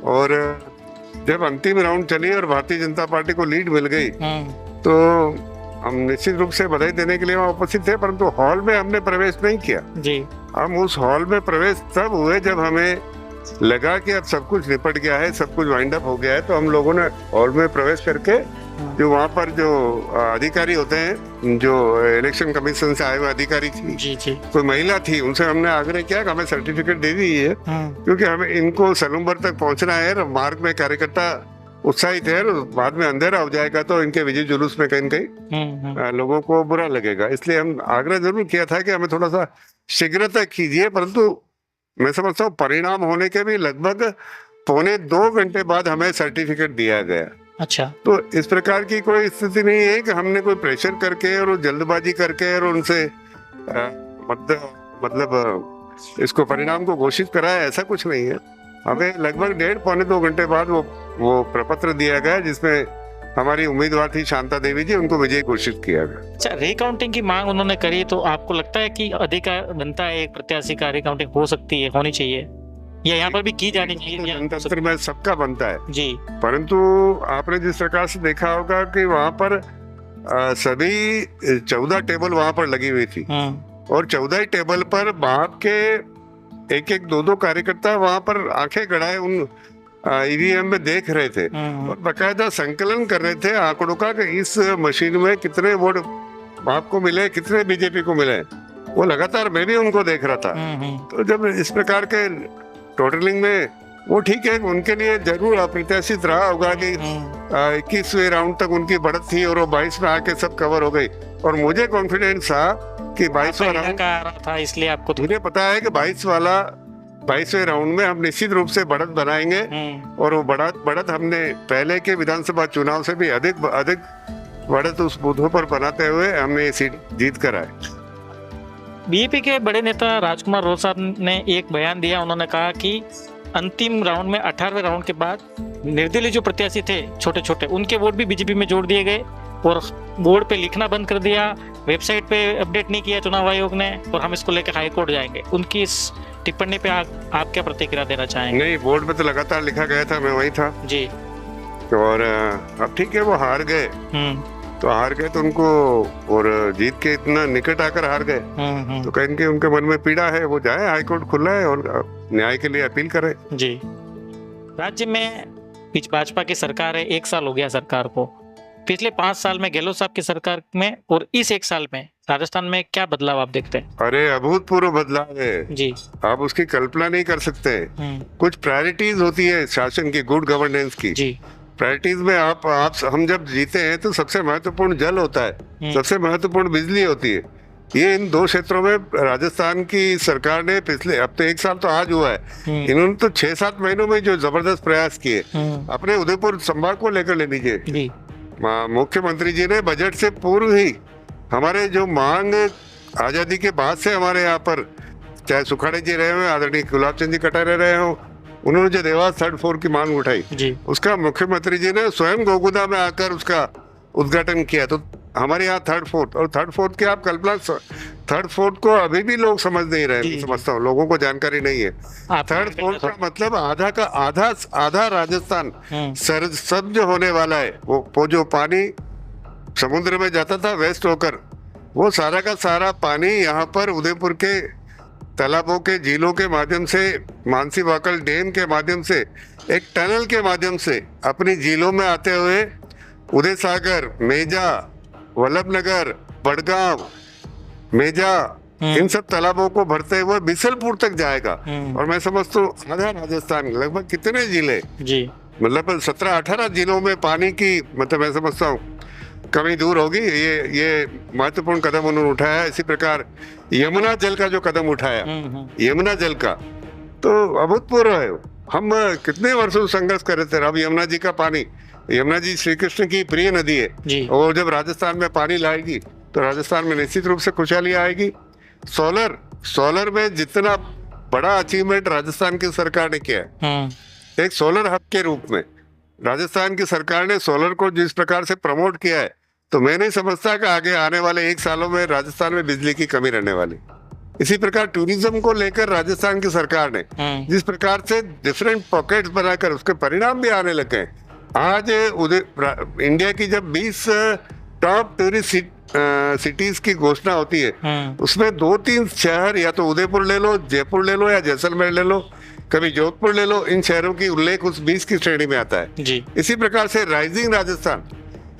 और जब अंतिम राउंड चली और भारतीय जनता पार्टी को लीड मिल गई तो हम निश्चित रूप से बधाई देने के लिए वहाँ उपस्थित थे, परंतु हॉल में हमने प्रवेश नहीं किया जी। हम उस हॉल में प्रवेश तब हुए जब हमें लगा कि अब सब कुछ निपट गया है, सब कुछ वाइंड अप हो गया है। तो हम लोगों ने हॉल में प्रवेश करके जो वहाँ पर जो अधिकारी होते हैं, जो इलेक्शन कमीशन से आए हुए अधिकारी थी जी जी, कोई महिला थी, उनसे हमने आग्रह किया कि हमें सर्टिफिकेट दे दीजिए, क्योंकि हमें इनको सलूम्बर तक पहुंचना है। मार्ग में कार्यकर्ता उत्साहित है, बाद में अंधेरा हो जाएगा तो इनके विजय जुलूस में कहीं न कहीं लोगों को बुरा लगेगा। इसलिए हम आग्रह जरूर किया था कि हमें थोड़ा सा शीघ्रता कीजिए, परंतु मैं समझता हूँ परिणाम होने के भी लगभग 1.25 घंटे बाद हमें सर्टिफिकेट दिया गया। अच्छा, तो इस प्रकार की कोई स्थिति नहीं है कि हमने कोई प्रेशर करके और जल्दबाजी करके और उनसे मतलब इसको परिणाम को घोषित कराया, ऐसा कुछ नहीं है। हमें लगभग 1.5-2 घंटे बाद वो प्रपत्र दिया गया जिसमें हमारी उम्मीदवार थी शांता देवी जी, उनको विजयी घोषित किया गया। अच्छा, रिकाउंटिंग की मांग उन्होंने करी तो आपको लगता है कि अधिकार बनता है एक प्रत्याशी का, रिकाउंटिंग हो सकती है, होनी चाहिए, या यहाँ पर भी की जानी चाहिए? जनतंत्र में सबका बनता है जी, परंतु आपने जिस प्रकार से देखा होगा कि वहाँ पर सभी 14 टेबल वहाँ पर लगी हुई थी, और 14 टेबल पर बाप के एक एक दो दो कार्यकर्ता वहां पर आंखें गड़ाए उन ईवीएम में देख रहे थे और बकायदा संकलन कर रहे थे आंकड़ों का कि इस मशीन में कितने वोट आपको मिले, कितने बीजेपी को मिले। वो लगातार मैं भी उनको देख रहा था। तो जब इस प्रकार के टोटलिंग में वो ठीक है, उनके लिए जरूर अप्रत्याशित रहा होगा कि 21वें राउंड तक उनकी बढ़त थी और वो 22 में आके सब कवर हो गई। और मुझे कॉन्फिडेंस था कि 22वां राउंड आ रहा था, इसलिए आपको मुझे पता है कि 22वें राउंड में हम निश्चित रूप से बढ़त बनाएंगे और वो बढ़त हमने पहले के विधानसभा चुनाव से भी अधिक बढ़त उस बूथों पर बनाते हुए हमने ये सीट जीत कर आए। बीजेपी के बड़े नेता राजकुमार रोल साहब ने एक बयान दिया। उन्होंने कहा कि अंतिम राउंड में 18वें राउंड के बाद निर्दलीय जो प्रत्याशी थे छोटे छोटे, उनके वोट भी बीजेपी में जोड़ दिए गए और बोर्ड पे लिखना बंद कर दिया, वेबसाइट पे अपडेट नहीं किया चुनाव आयोग ने, और हम इसको लेकर हाई कोर्ट जाएंगे। उनकी इस टिप्पणी पे आप क्या प्रतिक्रिया देना चाहेंगे? नहीं, बोर्ड पे तो लगातार लिखा गया था, मैं वही था जी। और अब ठीक है, वो हार गए तो हार गए तो उनको, और जीत के इतना निकट आकर हार गए तो कहेंगे उनके मन में पीड़ा है, वो जाए, हाईकोर्ट खुला है और न्याय के लिए अपील करे। जी। राज्य में भाजपा की सरकार है, 1 साल हो गया सरकार को। पिछले 5 साल में गहलोत साहब की सरकार में और इस 1 साल में राजस्थान में क्या बदलाव आप देखते हैं? अरे अभूतपूर्व बदलाव है जी। आप उसकी कल्पना नहीं कर सकते। कुछ प्रायोरिटीज होती है शासन की, गुड गवर्नेंस की। जी। प्रायोरिटीज में आप हम जब जीते हैं तो सबसे महत्वपूर्ण जल होता है, सबसे महत्वपूर्ण बिजली होती है। ये इन 2 क्षेत्रों में राजस्थान की सरकार ने पिछले, अब तो 1 साल तो आज हुआ है, इन्होंने तो 6-7 महीनों में जो जबरदस्त प्रयास किए अपने उदयपुर संभाग को लेकर ले लीजिए। मुख्यमंत्री जी ने बजट से पूर्व ही हमारे जो मांग आजादी के बाद से हमारे यहाँ पर, चाहे सुखाड़े जी रहे हो, आदरणीय गुलाब चंद जी कटारे रहे हो, उन्होंने जो देवास 3rd फ्लोर की मांग उठाई उसका मुख्यमंत्री जी ने स्वयं गोकुदा में आकर उसका उद्घाटन किया। तो हमारे यहाँ 3rd फ्लोर, और 3rd फ्लोर की आप कल्पना, 3rd फ्लोर को अभी भी लोग समझ नहीं रहे, समझता हूँ लोगों को जानकारी नहीं है। 3rd फ्लोर का मतलब आधा का आधा राजस्थान सब्ज होने वाला है। वो जो पानी समुद्र में जाता था वेस्ट होकर, वो सारा का सारा पानी यहाँ पर उदयपुर के तालाबों के, झीलों के माध्यम से, मानसी वाकल डैम के माध्यम से, एक टनल के माध्यम से अपनी झीलों में आते हुए उदय सागर, मेजा, वल्लभनगर, बड़गांव, मेजा, इन सब तालाबों को भरते हुए बिसलपुर तक जाएगा। और मैं समझता हूँ आधा राजस्थान, लगभग कितने जिले जी, मतलब 17-18 जिलों में पानी की, मतलब मैं समझता हूँ कमी दूर होगी। ये महत्वपूर्ण कदम उन्होंने उठाया। इसी प्रकार यमुना जल का जो कदम उठाया, यमुना जल का तो अभूतपूर्व है। हम कितने वर्षों से संघर्ष कर रहे थे। अब यमुना जी का पानी, यमुना जी श्री कृष्ण की प्रिय नदी है और जब राजस्थान में पानी लाएगी तो राजस्थान में निश्चित रूप से खुशहाली आएगी। सोलर में जितना बड़ा अचीवमेंट राजस्थान की सरकार ने किया है, एक सोलर हब के रूप में राजस्थान की सरकार ने सोलर को जिस प्रकार से प्रमोट किया है, तो मैं नहीं समझता कि आगे आने वाले 1 सालों में राजस्थान में बिजली की कमी रहने वाली। इसी प्रकार टूरिज्म को लेकर राजस्थान की सरकार ने जिस प्रकार से डिफरेंट पॉकेट्स बनाकर उसके परिणाम भी आने लगे। आज इंडिया की जब 20 टॉप टूरिस्ट सिटीज की घोषणा होती है, उसमें 2-3 शहर, या तो उदयपुर ले लो, जयपुर ले लो, या जैसलमेर ले लो, कभी जोधपुर ले लो, इन शहरों की उल्लेख उस 20 की श्रेणी में आता है जी। इसी प्रकार से राइजिंग राजस्थान,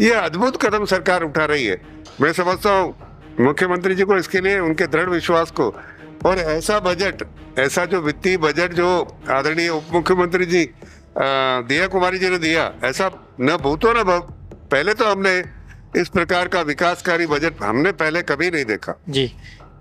ये अद्भुत कदम सरकार उठा रही है। मैं समझता हूँ मुख्यमंत्री जी को इसके लिए, उनके दृढ़ विश्वास को, और ऐसा बजट, ऐसा जो वित्तीय बजट जो आदरणीय उप मुख्यमंत्री जी दिया कुमारी जी ने दिया, ऐसा न भूतो न भव, पहले तो हमने इस प्रकार का विकासकारी बजट हमने पहले कभी नहीं देखा जी।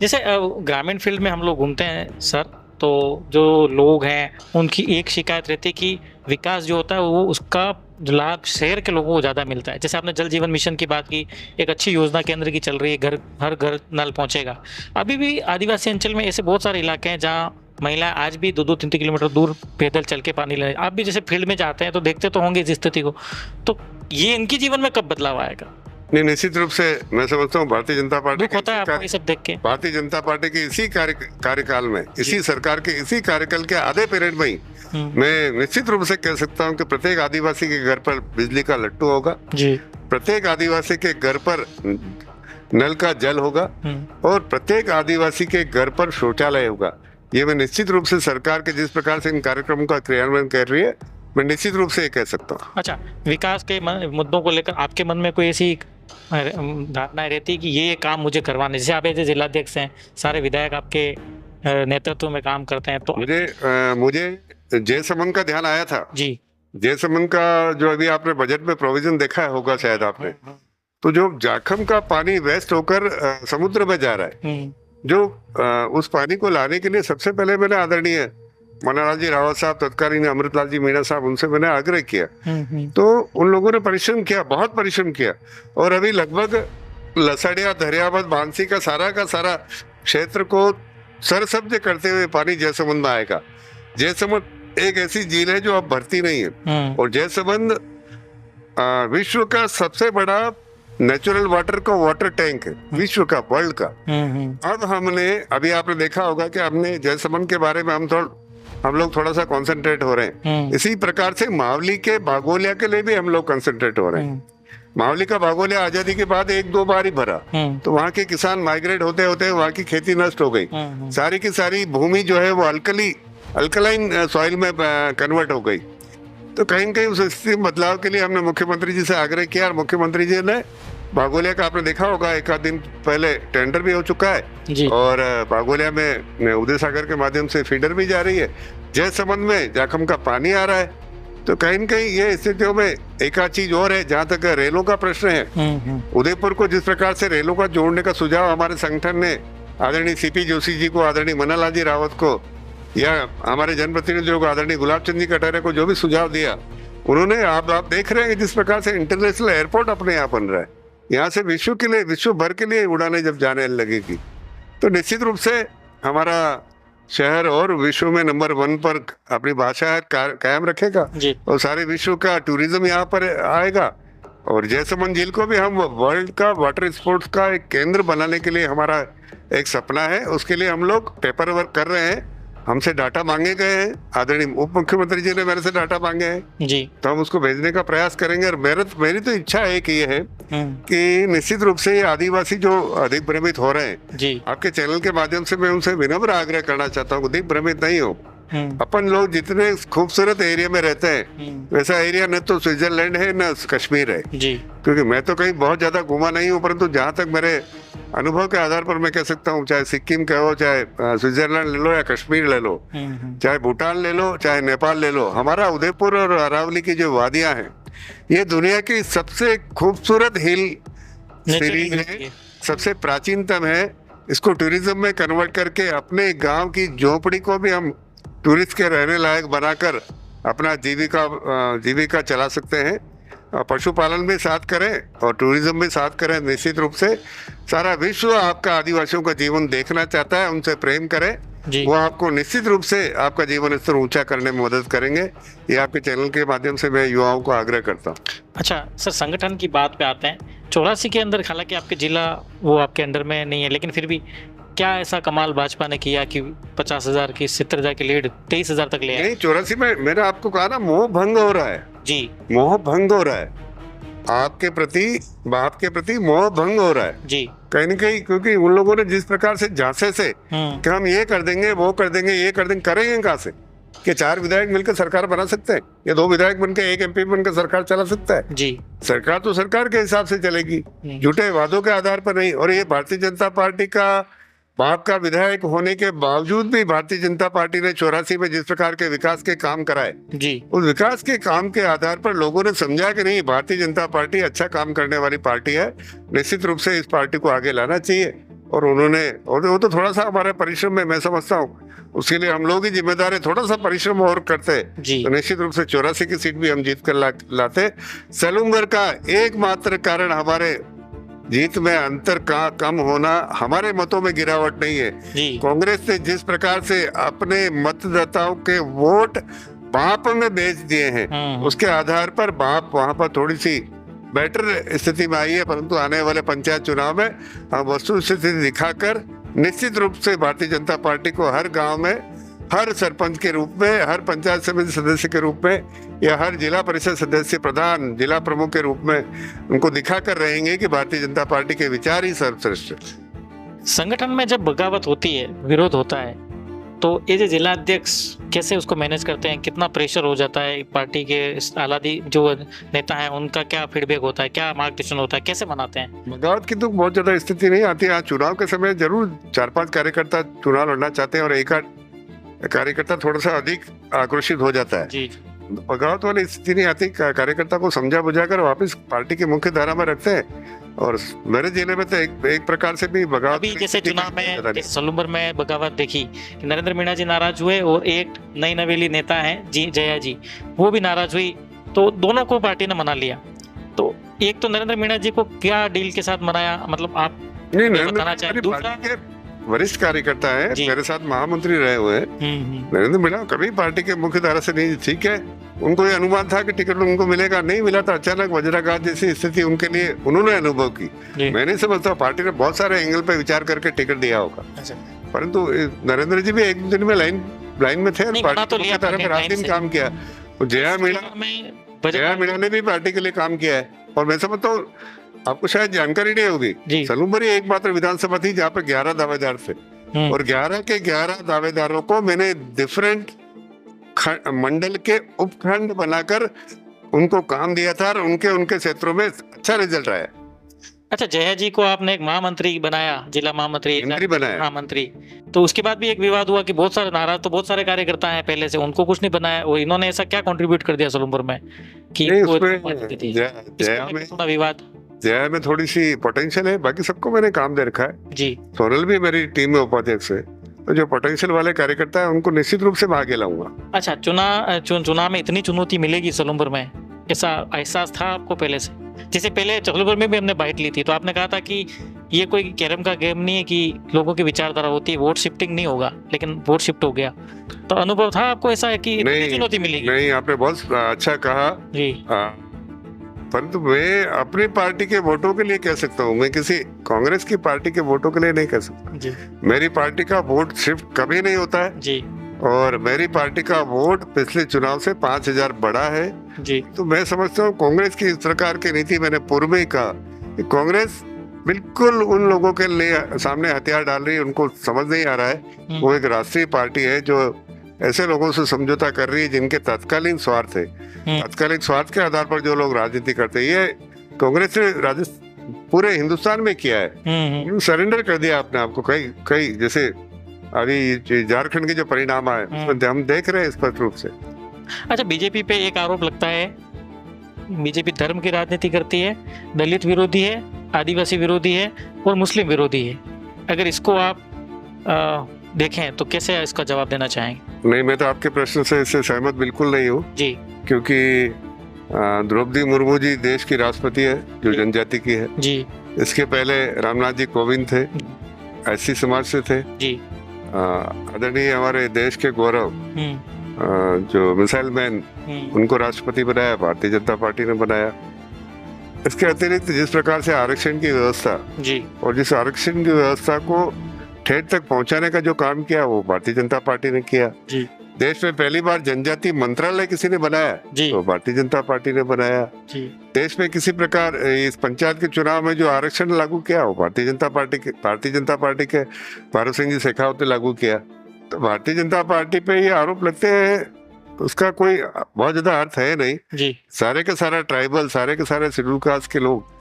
जैसे ग्रामीण फील्ड में हम लोग घूमते हैं सर, तो जो लोग हैं उनकी एक शिकायत रहती है कि विकास जो होता है वो उसका लाभ शहर के लोगों को ज़्यादा मिलता है। जैसे आपने जल जीवन मिशन की बात की, एक अच्छी योजना केंद्र की चल रही है, हर घर नल पहुंचेगा। अभी भी आदिवासी अंचल में ऐसे बहुत सारे इलाके हैं जहाँ महिलाएं आज भी 2-3 किलोमीटर दूर पैदल चल के पानी ले। आप भी जैसे फील्ड में जाते हैं तो देखते तो होंगे इस स्थिति को, तो ये इनके जीवन में कब बदलाव आएगा? नहीं, निश्चित रूप से मैं समझता हूँ भारतीय जनता पार्टी होता है आपको ये सब देख के, भारतीय जनता पार्टी के इसी कार्यकाल में, इसी सरकार के इसी कार्यकाल के आधे पीरियड में ही मैं निश्चित रूप से कह सकता हूँ कि प्रत्येक आदिवासी के घर पर बिजली का लट्टू होगा जी, प्रत्येक आदिवासी के घर पर नल का जल होगा और प्रत्येक आदिवासी के घर पर शौचालय होगा। ये मैं निश्चित रूप से सरकार के जिस प्रकार से इन कार्यक्रमों का क्रियान्वयन कर रही है, मैं निश्चित रूप से ये कह सकता हूँ। अच्छा, विकास के मुद्दों को लेकर आपके मन में कोई ऐसी धारणाएं रहती है कि ये काम मुझे करवाने, जैसे आप ऐसे जिलाध्यक्ष हैं, सारे विधायक आपके नेतृत्व में काम करते हैं, तो मुझे जयसमंद का ध्यान आया था जी। जयसमंद का जो अभी आपने बजट में प्रोविजन देखा होगा शायद आपने, तो जो जाखम का पानी वेस्ट होकर समुद्र में जा रहा है, जो उस पानी को लाने के लिए सबसे पहले मैंने आदरणीय मनोहर जी रावत साहब, तत्कालीन अमृतलाल जी मीणा साहब, उनसे मैंने आग्रह किया। तो उन लोगों ने परिश्रम किया, बहुत परिश्रम किया, और अभी लगभग लसड़िया, दरियाबाद, बांसी का सारा क्षेत्र को सरसब्ज करते हुए पानी जयसमंद में आएगा। जयसमंद एक ऐसी झील है जो अब भरती नहीं है, और जयसमंद विश्व का सबसे बड़ा नेचुरल वाटर का वाटर टैंक है, विश्व का, वर्ल्ड का। अब हमने, अभी आपने देखा होगा कि हमने जयसमंद के बारे में हम लोग थोड़ा सा कंसंट्रेट हो रहे हैं। इसी प्रकार से मावली के बागोलिया के लिए भी हम लोग कंसंट्रेट हो रहे हैं। मावली का बागोलिया आजादी के बाद 1-2 बार ही भरा, तो वहाँ के किसान माइग्रेट होते होते वहाँ की खेती नष्ट हो गई, सारी की सारी भूमि जो है वो अल्कलाइन सॉइल में कन्वर्ट हो गई। तो कहीं न कहीं उस स्थिति में बदलाव के लिए हमने मुख्यमंत्री जी से आग्रह किया, और मुख्यमंत्री जी ने बागोलिया का, आपने देखा होगा, एक आध दिन पहले टेंडर भी हो चुका है, और बागोलिया में उदय सागर के माध्यम से फीडर भी जा रही है। जयसमंद में जाखम का पानी आ रहा है। तो कहीं न कहीं ये स्थितियों में एक आध चीज और है, जहाँ तक रेलों का प्रश्न है, उदयपुर को जिस प्रकार से रेलों का जोड़ने का सुझाव हमारे संगठन ने आदरणीय सीपी जोशी जी को, आदरणीय मनोहर जी रावत को, या हमारे जनप्रतिनिधियों को, आदरणीय गुलाब चंद जी कटारिया को जो भी सुझाव दिया, उन्होंने, आप देख रहे हैं कि जिस प्रकार से इंटरनेशनल एयरपोर्ट अपने यहाँ बन रहा है, यहाँ से विश्व भर के लिए उड़ानें जब जाने लगेगी, तो निश्चित रूप से हमारा शहर और विश्व में नंबर 1 पर अपनी भाषा कायम रखेगा, और सारे विश्व का टूरिज्म यहाँ पर आएगा। और जयसमंद झील को भी हम वर्ल्ड का वाटर स्पोर्ट्स का एक केंद्र बनाने के लिए हमारा एक सपना है। उसके लिए हम लोग पेपर वर्क कर रहे हैं, हमसे डाटा मांगे गए हैं, आदरणीय उप मुख्यमंत्री जी ने मेरे से डाटा मांगे हैं जी, तो हम उसको भेजने का प्रयास करेंगे। और मेरी तो इच्छा है कि ये है कि निश्चित रूप से ये आदिवासी जो अधिक भ्रमित हो रहे हैं जी, आपके चैनल के माध्यम से मैं उनसे विनम्र आग्रह करना चाहता हूँ, अधिक भ्रमित नहीं हो। अपन लोग जितने खूबसूरत एरिया में रहते हैं, वैसा एरिया न तो स्विट्जरलैंड है न कश्मीर है जी, क्योंकि मैं तो कहीं बहुत ज्यादा घूमा नहीं हूँ, परंतु जहाँ तक मेरे अनुभव के आधार पर मैं कह सकता हूँ, चाहे सिक्किम कहो, चाहे स्विट्जरलैंड ले लो या कश्मीर ले लो, चाहे भूटान ले लो, चाहे नेपाल ले लो, हमारा उदयपुर और अरावली की जो वादियां हैं, ये दुनिया की सबसे खूबसूरत हिल सीरीज है, सबसे प्राचीनतम है। इसको टूरिज्म में कन्वर्ट करके अपने गांव की झोपड़ी को भी हम टूरिस्ट के रहने लायक बनाकर अपना जीविका चला सकते हैं। पशुपालन भी साथ करें और टूरिज्म भी साथ करें। निश्चित रूप से सारा विश्व आपका आदिवासियों का जीवन देखना चाहता है, उनसे प्रेम करें, वो आपको निश्चित रूप से आपका जीवन स्तर ऊंचा करने में मदद करेंगे। ये आपके चैनल के माध्यम से मैं युवाओं को आग्रह करता हूँ। अच्छा सर, संगठन की बात पे आते हैं। 84 के अंदर, हालांकि आपके जिला वो आपके अंडर में नहीं है, लेकिन फिर भी क्या ऐसा कमाल भाजपा ने किया कि 50,000 की 70,000 की लीड 23,000 तक ले आए? नहीं, 84 में मैंने आपको कहा ना, मोह भंग हो रहा है जी, मोह भंग हो रहा है आपके प्रति मोह भंग हो रहा है जी, कहीं न कहीं, क्योंकि उन लोगों ने जिस प्रकार से झांसे से कि हम ये कर देंगे, वो कर देंगे, ये कर देंगे, करेंगे कहाँ से? कि 4 विधायक मिलकर सरकार बना सकते हैं, या 2 विधायक बनकर 1 MP बनकर सरकार चला सकता है जी? सरकार तो सरकार के हिसाब से चलेगी, झूठे वादों के आधार पर नहीं। और ये भारतीय जनता पार्टी का बाप का विधायक होने के बावजूद भी भारतीय जनता पार्टी ने 84 में जिस प्रकार के विकास के काम कराए जी, उस विकास के काम के आधार पर लोगों ने समझा कि नहीं, भारतीय जनता पार्टी अच्छा काम करने वाली पार्टी है, निश्चित रूप से इस पार्टी को आगे लाना चाहिए। और उन्होंने, और वो तो थोड़ा सा हमारे परिश्रम में, मैं समझता हूँ उसके लिए हम लोग ही जिम्मेदार है, थोड़ा सा परिश्रम और करते तो निश्चित रूप से 84 की सीट भी हम जीत कर लाते। सेलुंगर का एकमात्र कारण हमारे जीत में अंतर का कम होना, हमारे मतों में गिरावट नहीं है। कांग्रेस ने जिस प्रकार से अपने मतदाताओं के वोट बाप में बेच दिए हैं, उसके आधार पर बाप वहां पर थोड़ी सी बेटर स्थिति में आई है, परंतु आने वाले पंचायत चुनाव में हम वस्तु स्थिति दिखाकर निश्चित रूप से भारतीय जनता पार्टी को हर गांव में, हर सरपंच के रूप में, हर पंचायत समिति सदस्य के रूप में, या हर जिला परिषद सदस्य, प्रधान, जिला प्रमुख के रूप में उनको दिखा कर रहेंगे कि भारतीय जनता पार्टी के विचार ही सर्वश्रेष्ठ। संगठन में जब बगावत होती है, विरोध होता है, तो ये जो जिला अध्यक्ष कैसे उसको मैनेज करते हैं, कितना प्रेशर हो जाता है पार्टी के आलादी जो नेता हैं उनका, क्या फीडबैक होता है, क्या मार्गदर्शन होता है, कैसे मनाते हैं? बगावत की तो बहुत ज्यादा स्थिति नहीं आती। आज चुनाव के समय जरूर 4-5 कार्यकर्ता चुनाव लड़ना चाहते हैं और एक आध कार्यकर्ता थोड़ा सा अधिक आक्रोशित हो जाता है। जी बगावत वाली स्थिति नहीं आती। कार्यकर्ता को समझा बुझाकर वापस पार्टी की मुख्य धारा में रखते हैं। और मेरे जिले में तो एक प्रकार से भी बगावत अभी जैसे की चुनाव स्थिति में सलूम्बर में बगावत देखी कि नरेंद्र मीणा जी नाराज हुए और एक नई नवेली नेता हैं जी जया जी, वो भी नाराज हुई, तो दोनों को पार्टी ने मना लिया। तो एक तो नरेंद्र मीणा जी को क्या डील के साथ मनाया, मतलब आप नहीं, बताना चाहें? दूसरा पार्टी के वरिष्ठ कार्यकर्ता है, जी। मेरे साथ महामंत्री रहे हुए हैं। नरेंद्र मीणा कभी पार्टी के मुख्य धारा से नहीं। ठीक है, उनको ये अनुमान था कि टिकट उनको मिलेगा, नहीं मिला तो अचानक वज्राघात जैसी स्थिति उनके लिए उन्होंने अनुभव की। जी। मैं नहीं समझता पार्टी ने बहुत सारे एंगल पे विचार करके टिकट दिया होगा, अच्छा। परंतु नरेंद्र जी भी एक दिन में लाइन में थे और नहीं, पार्टी बना तो के लिया मुख्य धारा में रात लाइन दिन से। काम किया। और जया मीणा ने भी पार्टी के लिए काम किया है। और मैं समझता हूँ आपको शायद जानकारी नहीं होगी, जी। सलूम्बर ही एकमात्र विधानसभा थी जहाँ पे 11 दावेदार थे और 11 के 11 दावेदारों को मैंने डिफरेंट मंडल के उपखंड बनाकर उनको काम दिया था और उनके क्षेत्रों में अच्छा रिजल्ट आया। अच्छा, जया जी को आपने एक महामंत्री बनाया, जिला महामंत्री बनाया। महामंत्री, तो उसके बाद भी एक विवाद हुआ कि बहुत सारे नाराज, तो बहुत सारे कार्यकर्ता हैं पहले से, उनको कुछ नहीं बनाया, वो इन्होंने ऐसा क्या कंट्रीब्यूट कर दिया सलूम्बर में कि थोड़ा विवाद? जया में थोड़ी सी पोटेंशियल है, बाकी सबको मैंने काम दे रखा है जी। सोनल भी मेरी टीम में उपाध्यक्ष है, तो जो पोटेंशियल वाले कार्यकर्ता है उनको निश्चित रूप से भागे लाऊंगा। अच्छा, चुनाव में इतनी चुनौती मिलेगी सलूम्बर में, ऐसा एहसास था आपको पहले से? जैसे पहले सलूम्बर में भी हमने बाइट ली थी तो आपने कहा था कि ये कोई कैरम का गेम नहीं है कि लोगों की विचारधारा होती है, वोट शिफ्टिंग नहीं होगा, लेकिन वोट शिफ्ट हो गया। तो अनुभव था आपको ऐसा है कि इतनी चुनौती मिलेगी? नहीं, आपने बहुत अच्छा कहा जी। परंतु मैं अपनी पार्टी के वोटों के लिए कह सकता हूँ, मैं किसी कांग्रेस की पार्टी के वोटों के लिए नहीं कह सकता जी। मेरी पार्टी का वोट शिफ्ट कभी नहीं होता है जी। और मेरी पार्टी का वोट पिछले चुनाव से 5000 बड़ा है जी। तो मैं समझता हूँ कांग्रेस की इस प्रकार की नीति, मैंने पूर्व में ही कहा कि कांग्रेस बिल्कुल उन लोगों के लिए सामने हथियार डाल रही है, उनको समझ नहीं आ रहा है। वो एक राष्ट्रीय पार्टी है जो ऐसे लोगों से समझौता कर रही है जिनके तत्कालीन स्वार्थ है, तत्कालीन स्वार्थ के आधार पर जो लोग राजनीति करते हैं। ये कांग्रेस ने पूरे हिंदुस्तान में किया है, सरेंडर कर दिया अपने आप को। कई जैसे अभी झारखंड के जो परिणाम आए उसमें हम देख रहे हैं स्पष्ट रूप से। अच्छा, बीजेपी पे एक आरोप लगता है, बीजेपी धर्म की राजनीति करती है, दलित विरोधी है, आदिवासी विरोधी है और मुस्लिम विरोधी है। अगर इसको आप देखें तो कैसे इसका जवाब देना चाहेंगे? नहीं, मैं तो आपके प्रश्न से इससे सहमत बिल्कुल नहीं हूँ जी, क्योंकि द्रौपदी मुर्मू जी देश की राष्ट्रपति है जो जनजाति की है जी। इसके पहले रामनाथ जी कोविंद थे, एससी समाज से थे जी। आदरणीय हमारे देश के गौरव जो मिसाइल मैन, उनको राष्ट्रपति बनाया भारतीय जनता पार्टी ने बनाया। इसके अतिरिक्त जिस प्रकार से आरक्षण की व्यवस्था जी और जिस आरक्षण की व्यवस्था को ठेठ तक पहुंचाने का जो काम किया वो भारतीय जनता पार्टी ने किया जी। देश में पहली बार जनजाति मंत्रालय किसी ने बनाया जी, तो भारतीय जनता पार्टी ने बनाया जी। देश में किसी प्रकार इस पंचायत के चुनाव में जो आरक्षण लागू किया वो भारतीय जनता पार्टी के भारत सिंह जी शेखावत ने लागू किया। तो भारतीय जनता पार्टी पे ये आरोप लगते हैं, उसका कोई बहुत ज्यादा अर्थ है नहीं जी। सारे के सारा ट्राइबल, सारे के सारे शेड्यूल कास्ट के लोग,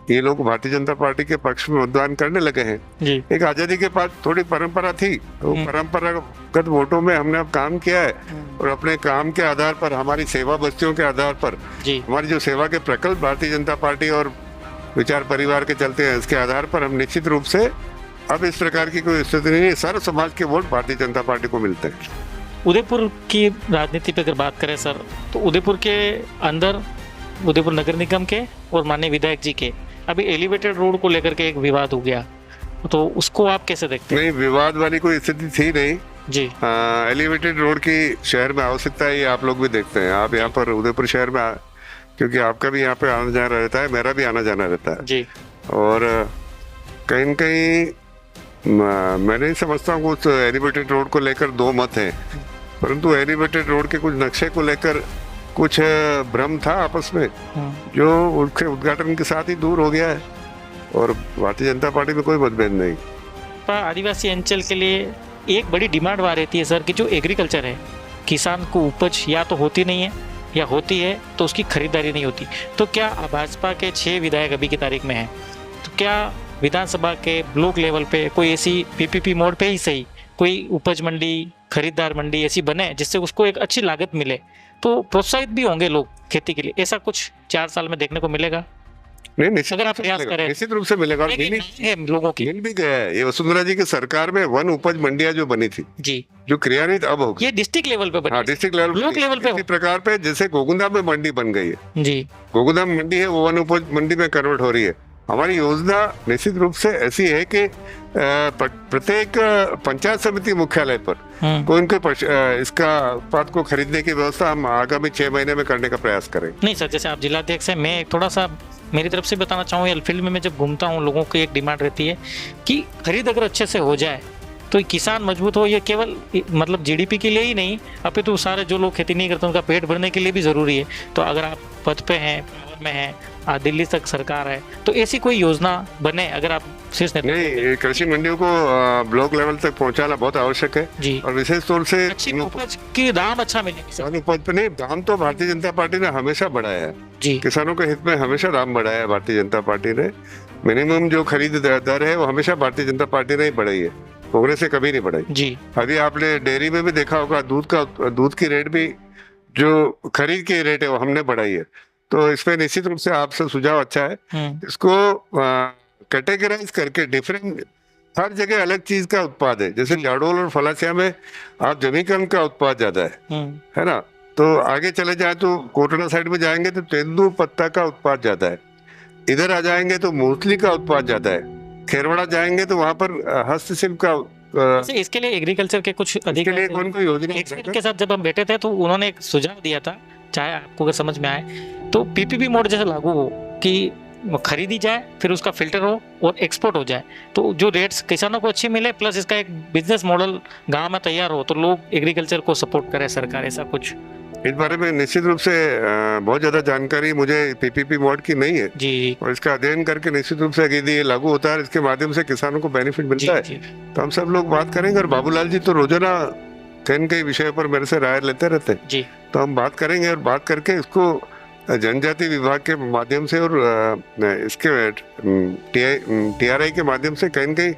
ये लोग भारतीय जनता पार्टी के पक्ष में मतदान करने लगे हैं जी। एक आजादी के बाद थोड़ी परंपरा थी, तो परंपरागत वोटों में हमने अब काम किया है और अपने काम के आधार पर, हमारी सेवा बस्तियों के आधार पर जी, हमारी जो सेवा के प्रकल्प भारतीय जनता पार्टी और विचार परिवार के चलते हैं, इसके आधार पर हम निश्चित रूप से अब इस प्रकार की कोई स्थिति नहीं है, सर्व समाज के वोट भारतीय जनता पार्टी को मिलते हैं। उदयपुर की राजनीति पे अगर बात करें सर, तो उदयपुर के अंदर, उदयपुर नगर निगम के और माननीय विधायक जी के अभी एलिवेटेड रोड को लेकर के एक विवाद हो गया, तो उसको आप कैसे देखते हैं? नहीं, विवाद वाली कोई स्थिति थी नहीं जी। एलिवेटेड रोड की शहर में आवश्यकता है, ये आप लोग भी देखते हैं। आप यहाँ पर उदयपुर शहर में, क्योंकि आपका भी यहाँ पे आना जाना रहता है, मेरा भी आना जाना रहता है जी। और कहीं न कहीं मैं नहीं समझता हूँ उस एलिवेटेड रोड को लेकर दो मत हैं, परंतु एलिवेटेड रोड के कुछ नक्शे को लेकर कुछ भ्रम था आपस में, जो उसके उद्घाटन के साथ ही दूर हो गया है और भारतीय जनता पार्टी में कोई मतभेद नहीं। आदिवासी अंचल के लिए एक बड़ी डिमांड वहाँ रहती है सर कि जो एग्रीकल्चर है, किसान को उपज या तो होती नहीं है या होती है तो उसकी खरीदारी नहीं होती। तो क्या भाजपा के 6 विधायक अभी की तारीख में हैं, तो क्या विधानसभा के ब्लॉक लेवल पे कोई ऐसी पीपीपी मोड पे ही सही कोई उपज मंडी, खरीदार मंडी ऐसी बने जिससे उसको एक अच्छी लागत मिले, तो प्रोत्साहित भी होंगे लोग खेती के लिए। ऐसा कुछ 4 साल में देखने को मिलेगा? नहीं, निश्चित अगर आप प्रयास करें निश्चित रूप से मिलेगा। और लोगों की मिल भी गया है। ये वसुंधरा जी की सरकार में वन उपज मंडियां जो बनी थी जी, जो क्रियान्वित अब होगी, ये डिस्ट्रिक्ट लेवल पे बनी, हाँ डिस्ट्रिक्ट लेवल, ब्लॉक लेवल पे इसी प्रकार पे जैसे गोकुंदा में मंडी बन गई है जी, गोकुंदा मंडी है वो वन उपज मंडी में कन्वर्ट हो रही है। हमारी योजना निश्चित रूप से ऐसी है कि प्रत्येक पंचायत समिति मुख्यालय पर कोई इनके इसका उत्पाद को खरीदने की व्यवस्था हम आगामी 6 महीने में करने का प्रयास करें। नहीं सर, जैसे आप जिलाध्यक्ष हैं, मैं थोड़ा सा मेरी तरफ से बताना चाहूँगा, फील्ड में मैं जब घूमता हूँ लोगों की एक डिमांड रहती है कि खरीद अगर अच्छे से हो जाए तो किसान मजबूत हो। ये केवल मतलब जीडीपी के लिए ही नहीं, अपितु सारे जो लोग खेती नहीं करते उनका पेट भरने के लिए भी ज़रूरी है। तो अगर आप पद पे हैं, पावर में हैं, दिल्ली तक सरकार है, तो ऐसी कोई योजना बने अगर आप शीर्ष नेता। नहीं, कृषि मंडियों को ब्लॉक लेवल तक पहुंचाना बहुत आवश्यक है जी, और विशेष तौर से अच्छी उपज की दाम अच्छा मिलेगी। उपज पे नहीं, दाम तो भारतीय जनता पार्टी ने हमेशा बढ़ाया है जी, किसानों के हित में हमेशा दाम बढ़ाया है भारतीय जनता पार्टी ने। मिनिमम जो खरीद दर है वो हमेशा भारतीय जनता पार्टी ने ही बढ़ाई है, कांग्रेस से कभी नहीं बढ़ाई जी। अभी आपने डेयरी में भी देखा होगा, दूध की रेट भी जो खरीद की रेट है वो हमने बढ़ाई है। तो इसमें निश्चित रूप से आपसे सुझाव अच्छा है, इसको कैटेगराइज करके डिफरेंट, हर जगह अलग चीज का उत्पाद है। जैसे जाडोल और फलासिया में आप जमीकंद का उत्पाद ज्यादा है ना, तो आगे चले जाए तो कोटड़ा साइड में जाएंगे तो तेंदू पत्ता का उत्पाद ज्यादा है, इधर आ जाएंगे तो मूंगफली का उत्पाद ज्यादा है, खेरवाड़ा जाएंगे तो वहाँ पर हस्तशिल्प का। इसके लिए एग्रीकल्चर के कुछ अधिकारी कौन कोई योजना के साथ जब हम बैठे थे तो उन्होंने एक सुझाव दिया था, चाहे आपको अगर समझ में आए तो पीपीपी मोड जैसे लागू हो कि खरीदी जाए फिर उसका फिल्टर हो और एक्सपोर्ट हो जाए, तो जो रेट्स किसानों को अच्छी मिले प्लस इसका एक बिजनेस मॉडल गांव में तैयार हो तो लोग एग्रीकल्चर को सपोर्ट करे सरकार। ऐसा कुछ इस बारे में निश्चित रूप से बहुत ज्यादा जानकारी मुझे पीपीपी मोड की नहीं है जी, और इसका अध्ययन करके निश्चित रूप से यदि ये लागू होता है इसके माध्यम से किसानों को बेनिफिट मिलता है तो हम सब लोग बात करेंगे। और बाबूलाल जी तो रोजाना कहीं कई विषय पर मेरे से राय लेते रहते हैं जी, तो हम बात करेंगे और बात करके इसको जनजाति विभाग के माध्यम से और इसके टीआरआई के माध्यम से कहीं कहीं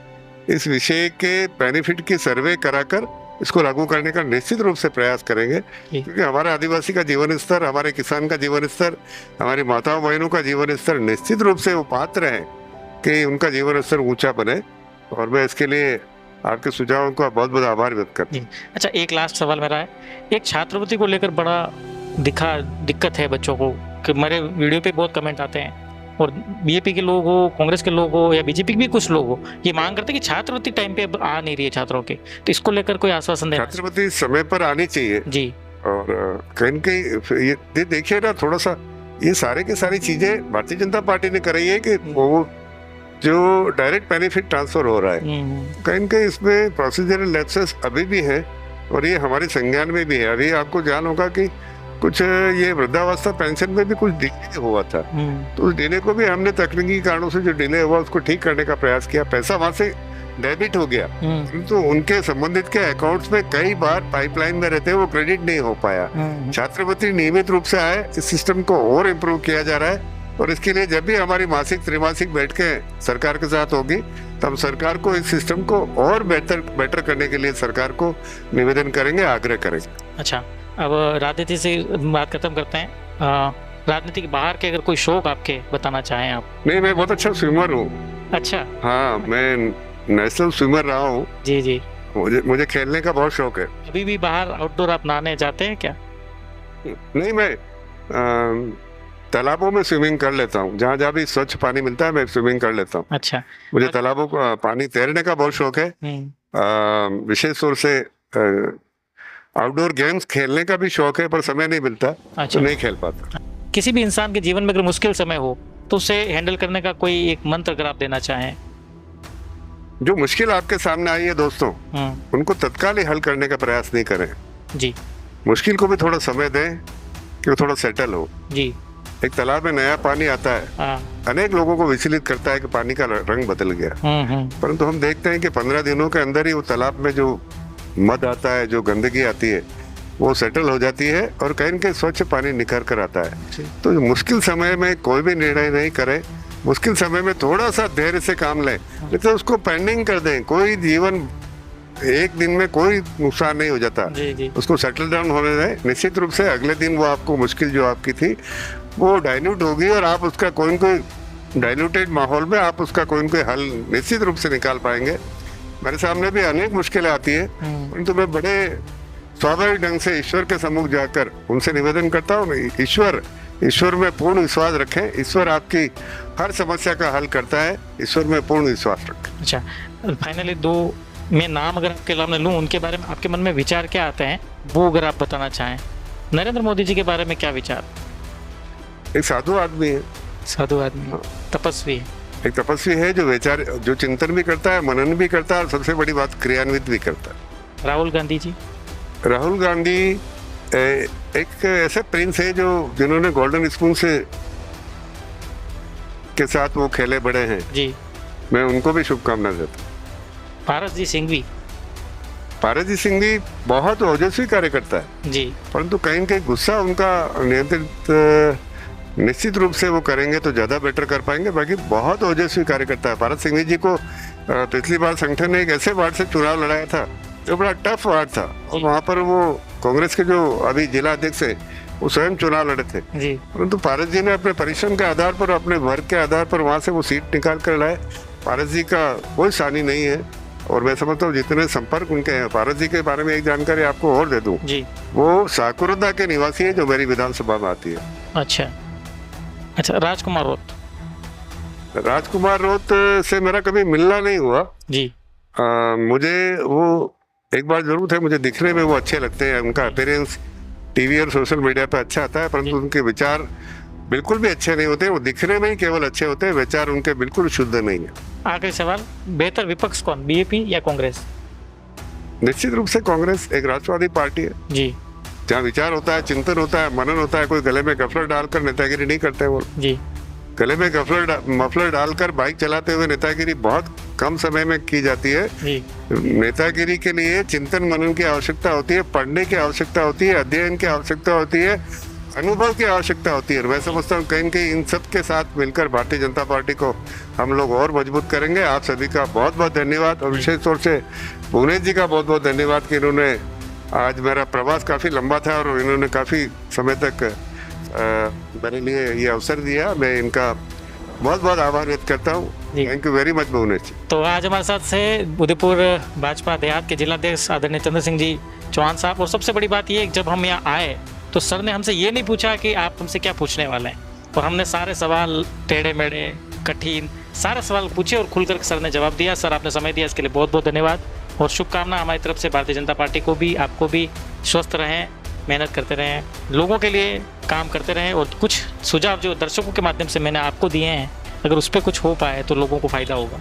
इस विषय के बेनिफिट की सर्वे कराकर इसको लागू करने का निश्चित रूप से प्रयास करेंगे, क्योंकि हमारे आदिवासी का जीवन स्तर, हमारे किसान का जीवन स्तर, हमारी माताओं बहनों का जीवन स्तर निश्चित रूप से वो पात्र है कि उनका जीवन स्तर ऊंचा बने। और मैं इसके लिए आपके सुझावों का बहुत बहुत आभार व्यक्त करता हूँ। अच्छा, एक लास्ट सवाल मेरा है, एक छात्रवृत्ति को लेकर बड़ा दिक्कत है बच्चों को, कि मेरे वीडियो पे बहुत कमेंट आते हैं और बीजेपी के लोग हो, कांग्रेस के लोग हो या बीजेपी के भी कुछ लोग हो, ये मांग करते हैं कि छात्रवृत्ति टाइम पे आ नहीं रही है छात्रों के, तो इसको लेकर कोई आश्वासन देना। छात्रवृत्ति समय पर आनी चाहिए जी, और कहीं कहीं ये देखिए ना, थोड़ा सा ये सारे की सारी चीजें भारतीय जनता पार्टी ने कराई है कि वो जो डायरेक्ट बेनिफिट ट्रांसफर हो रहा है, कहीं कहीं इसमें प्रोसीजरल लैप्सेस अभी भी है और ये हमारे संज्ञान में भी है। अभी आपको जान होगा कि कुछ ये वृद्धावस्था पेंशन में भी कुछ डिले हुआ था, तो उस डिले को भी हमने तकनीकी कारणों से जो डिले हुआ उसको ठीक करने का प्रयास किया, पैसा वहां से डेबिट हो गया, तो उनके संबंधित के अकाउंट्स में कई बार पाइपलाइन में रहते वो क्रेडिट नहीं हो पाया। छात्रवृत्ति नियमित रूप से आए, इस सिस्टम को और इम्प्रूव किया जा रहा है और इसके लिए जब भी हमारी मासिक त्रैमासिक बैठकें सरकार के साथ होगी तो हम सरकार को इस सिस्टम को और बेटर करने के लिए सरकार को निवेदन करेंगे, आग्रह करेंगे। अच्छा, अब राजनीति से बात खत्म करते हैं। राजनीति के बाहर के अगर कोई शौक आपके बताना चाहें आप? नहीं, मैं बहुत अच्छा स्विमर हूँ। अच्छा, हाँ, मैं नेशनल स्विमर रहा हूँ। जी जी, मुझे खेलने का बहुत शौक है। अभी भी बाहर आउटडोर आप नहाने जाते हैं क्या? नहीं, मैं तालाबों में स्विमिंग कर लेता हूँ, जहाँ जहाँ भी स्वच्छ पानी मिलता है मैं स्विमिंग कर लेता हूँ। अच्छा, मुझे तालाबों का पानी तैरने का बहुत शौक है। विशेष तौर से आउटडोर गेम्स खेलने का भी शौक है, पर समय नहीं मिलता। अच्छा, तो नहीं खेल पाता। किसी भी इंसान के जीवन में अगर मुश्किल समय हो तो उसे हैंडल करने का कोई एक मंत्र अगर आप देना चाहें? जो मुश्किल आपके सामने आई है दोस्तों, उनको तत्काल ही हल करने का प्रयास नहीं करें जी, मुश्किल को भी थोड़ा समय दें कि वो थोड़ा सेटल हो जी। एक तालाब में नया पानी आता है, अनेक लोगों को विचलित करता है कि पानी का रंग बदल गया, परंतु हम देखते हैं कि 15 दिनों के अंदर ही वो तालाब में जो मद आता है, जो गंदगी आती है, वो सेटल हो जाती है और कहीं न कहीं स्वच्छ पानी निखर कर आता है। तो मुश्किल समय में कोई भी निर्णय नहीं करे, मुश्किल समय में थोड़ा सा धैर्य से काम लें, नहीं तो उसको पेंडिंग कर दें। कोई जीवन एक दिन में कोई नुकसान नहीं हो जाता, उसको सेटल डाउन होने दें। निश्चित रूप से अगले दिन वो आपको मुश्किल जो आपकी थी वो डाइल्यूट होगी और आप उसका कोई न कोई डाइल्यूटेड माहौल में आप उसका कोई न कोई हल निश्चित रूप से निकाल पाएंगे। मेरे सामने भी अनेक मुश्किलें आती है, परंतु मैं बड़े स्वाभाविक ढंग से ईश्वर के सम्मुख जाकर उनसे निवेदन करता हूँ, ईश्वर में पूर्ण विश्वास रखें। ईश्वर आपकी हर समस्या का हल करता है, ईश्वर में पूर्ण विश्वास रखें। अच्छा, फाइनली दो मैं नाम अगर आपके सामने लूँ, उनके बारे में आपके मन में विचार क्या आते हैं, वो अगर आप बताना चाहें। नरेंद्र मोदी जी के बारे में क्या विचार? एक साधु आदमी है, साधु आदमी, तपस्वी है, एक तपस्वी है जो विचार, जो चिंतन भी करता है, मनन भी करता है और सबसे बड़ी बात क्रियान्वित भी करता है। राहुल गांधी जी? राहुल गांधी एक ऐसे प्रिंस है जो जिन्होंने गोल्डन स्पून से के साथ वो खेले बड़े हैं जी, मैं उनको भी शुभकामना देता हूँ। पारस जी सिंघवी? पारस जी सिंह भी बहुत ओजस्वी कार्य करता है जी, परंतु कहीं न कहीं गुस्सा उनका नियंत्रित निश्चित रूप से वो करेंगे तो ज़्यादा बेटर कर पाएंगे। बाकी बहुत ओजस्वी कार्य करता है। पारस सिंह जी को पिछली बार संगठन ने एक ऐसे वार्ड से चुनाव लड़ाया था जो बड़ा टफ वार्ड था और वहाँ पर वो कांग्रेस के जो अभी जिला अध्यक्ष है वो स्वयं चुनाव लड़े थे, परंतु पारस जी ने अपने परिश्रम के आधार पर, अपने वर्ग के आधार पर वहाँ से वो सीट निकाल कर लाए। पारस जी का कोई सानी नहीं है और मैं समझता हूँ जितने संपर्क उनके हैं। पारस जी के बारे में एक जानकारी आपको और दे दूँ, वो साकुरदा के निवासी है जो मेरी विधानसभा में आती है। अच्छा, राजकुमार रोत? राजकुमार रोत से मेरा कभी मिलना नहीं हुआ जी। मुझे वो एक बार जरूर थे, मुझे दिखने में वो अच्छे लगते हैं, उनका अपीयरेंस टीवी और सोशल मीडिया पे अच्छा आता है, परंतु उनके विचार बिल्कुल भी अच्छे नहीं होते। वो दिखने में ही केवल अच्छे होते हैं, विचार उनके बिल्कुल शुद्ध नहीं है। आखिरी सवाल, बेहतर विपक्ष कौन, बीजेपी या कांग्रेस? निश्चित रूप से कांग्रेस एक राष्ट्रवादी पार्टी है जी, जहाँ विचार होता है, चिंतन होता है, मनन होता है। कोई गले में गफलर डालकर नेतागिरी नहीं करते वो जी। गले में मफलर डालकर बाइक चलाते हुए नेतागिरी बहुत कम समय में की जाती है। नेतागिरी के लिए चिंतन मनन की आवश्यकता होती है, पढ़ने की आवश्यकता होती है, अध्ययन की आवश्यकता होती है, अनुभव की आवश्यकता होती है। मैं समझता हूँ कहीं कहीं इन सब के साथ मिलकर भारतीय जनता पार्टी को हम लोग और मजबूत करेंगे। आप सभी का बहुत बहुत धन्यवाद और विशेष तौर से भुवनेश जी का बहुत बहुत धन्यवाद कि इन्होंने, आज मेरा प्रवास काफ़ी लंबा था और इन्होंने काफ़ी समय तक मेरे लिए ये अवसर दिया। मैं इनका बहुत बहुत आभार व्यक्त करता हूँ। Thank you very much Bhuvanesh ji. तो आज हमारे साथ से उदयपुर भाजपा देहात के जिलाध्यक्ष आदरणीय चंद्र सिंह जी चौहान साहब। और सबसे बड़ी बात ये, जब हम यहाँ आए तो सर ने हमसे ये नहीं पूछा कि आप हमसे क्या पूछने वाले हैं, और हमने सारे सवाल टेढ़े मेढ़े कठिन सारे सवाल पूछे और खुलकर सर ने जवाब दिया। सर आपने समय दिया, इसके लिए बहुत बहुत धन्यवाद और शुभकामना हमारी तरफ से। भारतीय जनता पार्टी को भी, आपको भी स्वस्थ रहें, मेहनत करते रहें, लोगों के लिए काम करते रहें और कुछ सुझाव जो दर्शकों के माध्यम से मैंने आपको दिए हैं, अगर उस पर कुछ हो पाए तो लोगों को फायदा होगा।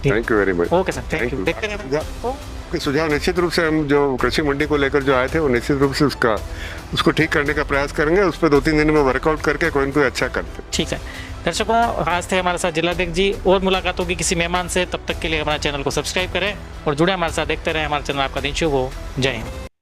Thank you very much. Okay sir, thank you. देखते रहें सुझाव निश्चित रूप से हम जो कृषि मंडी को लेकर जो आए थे वो निश्चित रूप से उसको ठीक करने का प्रयास करेंगे। उस पर 2-3 दिन में वर्कआउट करके कोई न कोई अच्छा करते। ठीक है दर्शकों, आज थे हमारे साथ जिलाध्यक्ष जी। और मुलाकात होगी किसी मेहमान से, तब तक के लिए हमारे चैनल को सब्सक्राइब करें और जुड़े हमारे साथ, देखते रहें हमारा चैनल। आपका दिन शुभ हो। जय हिंद।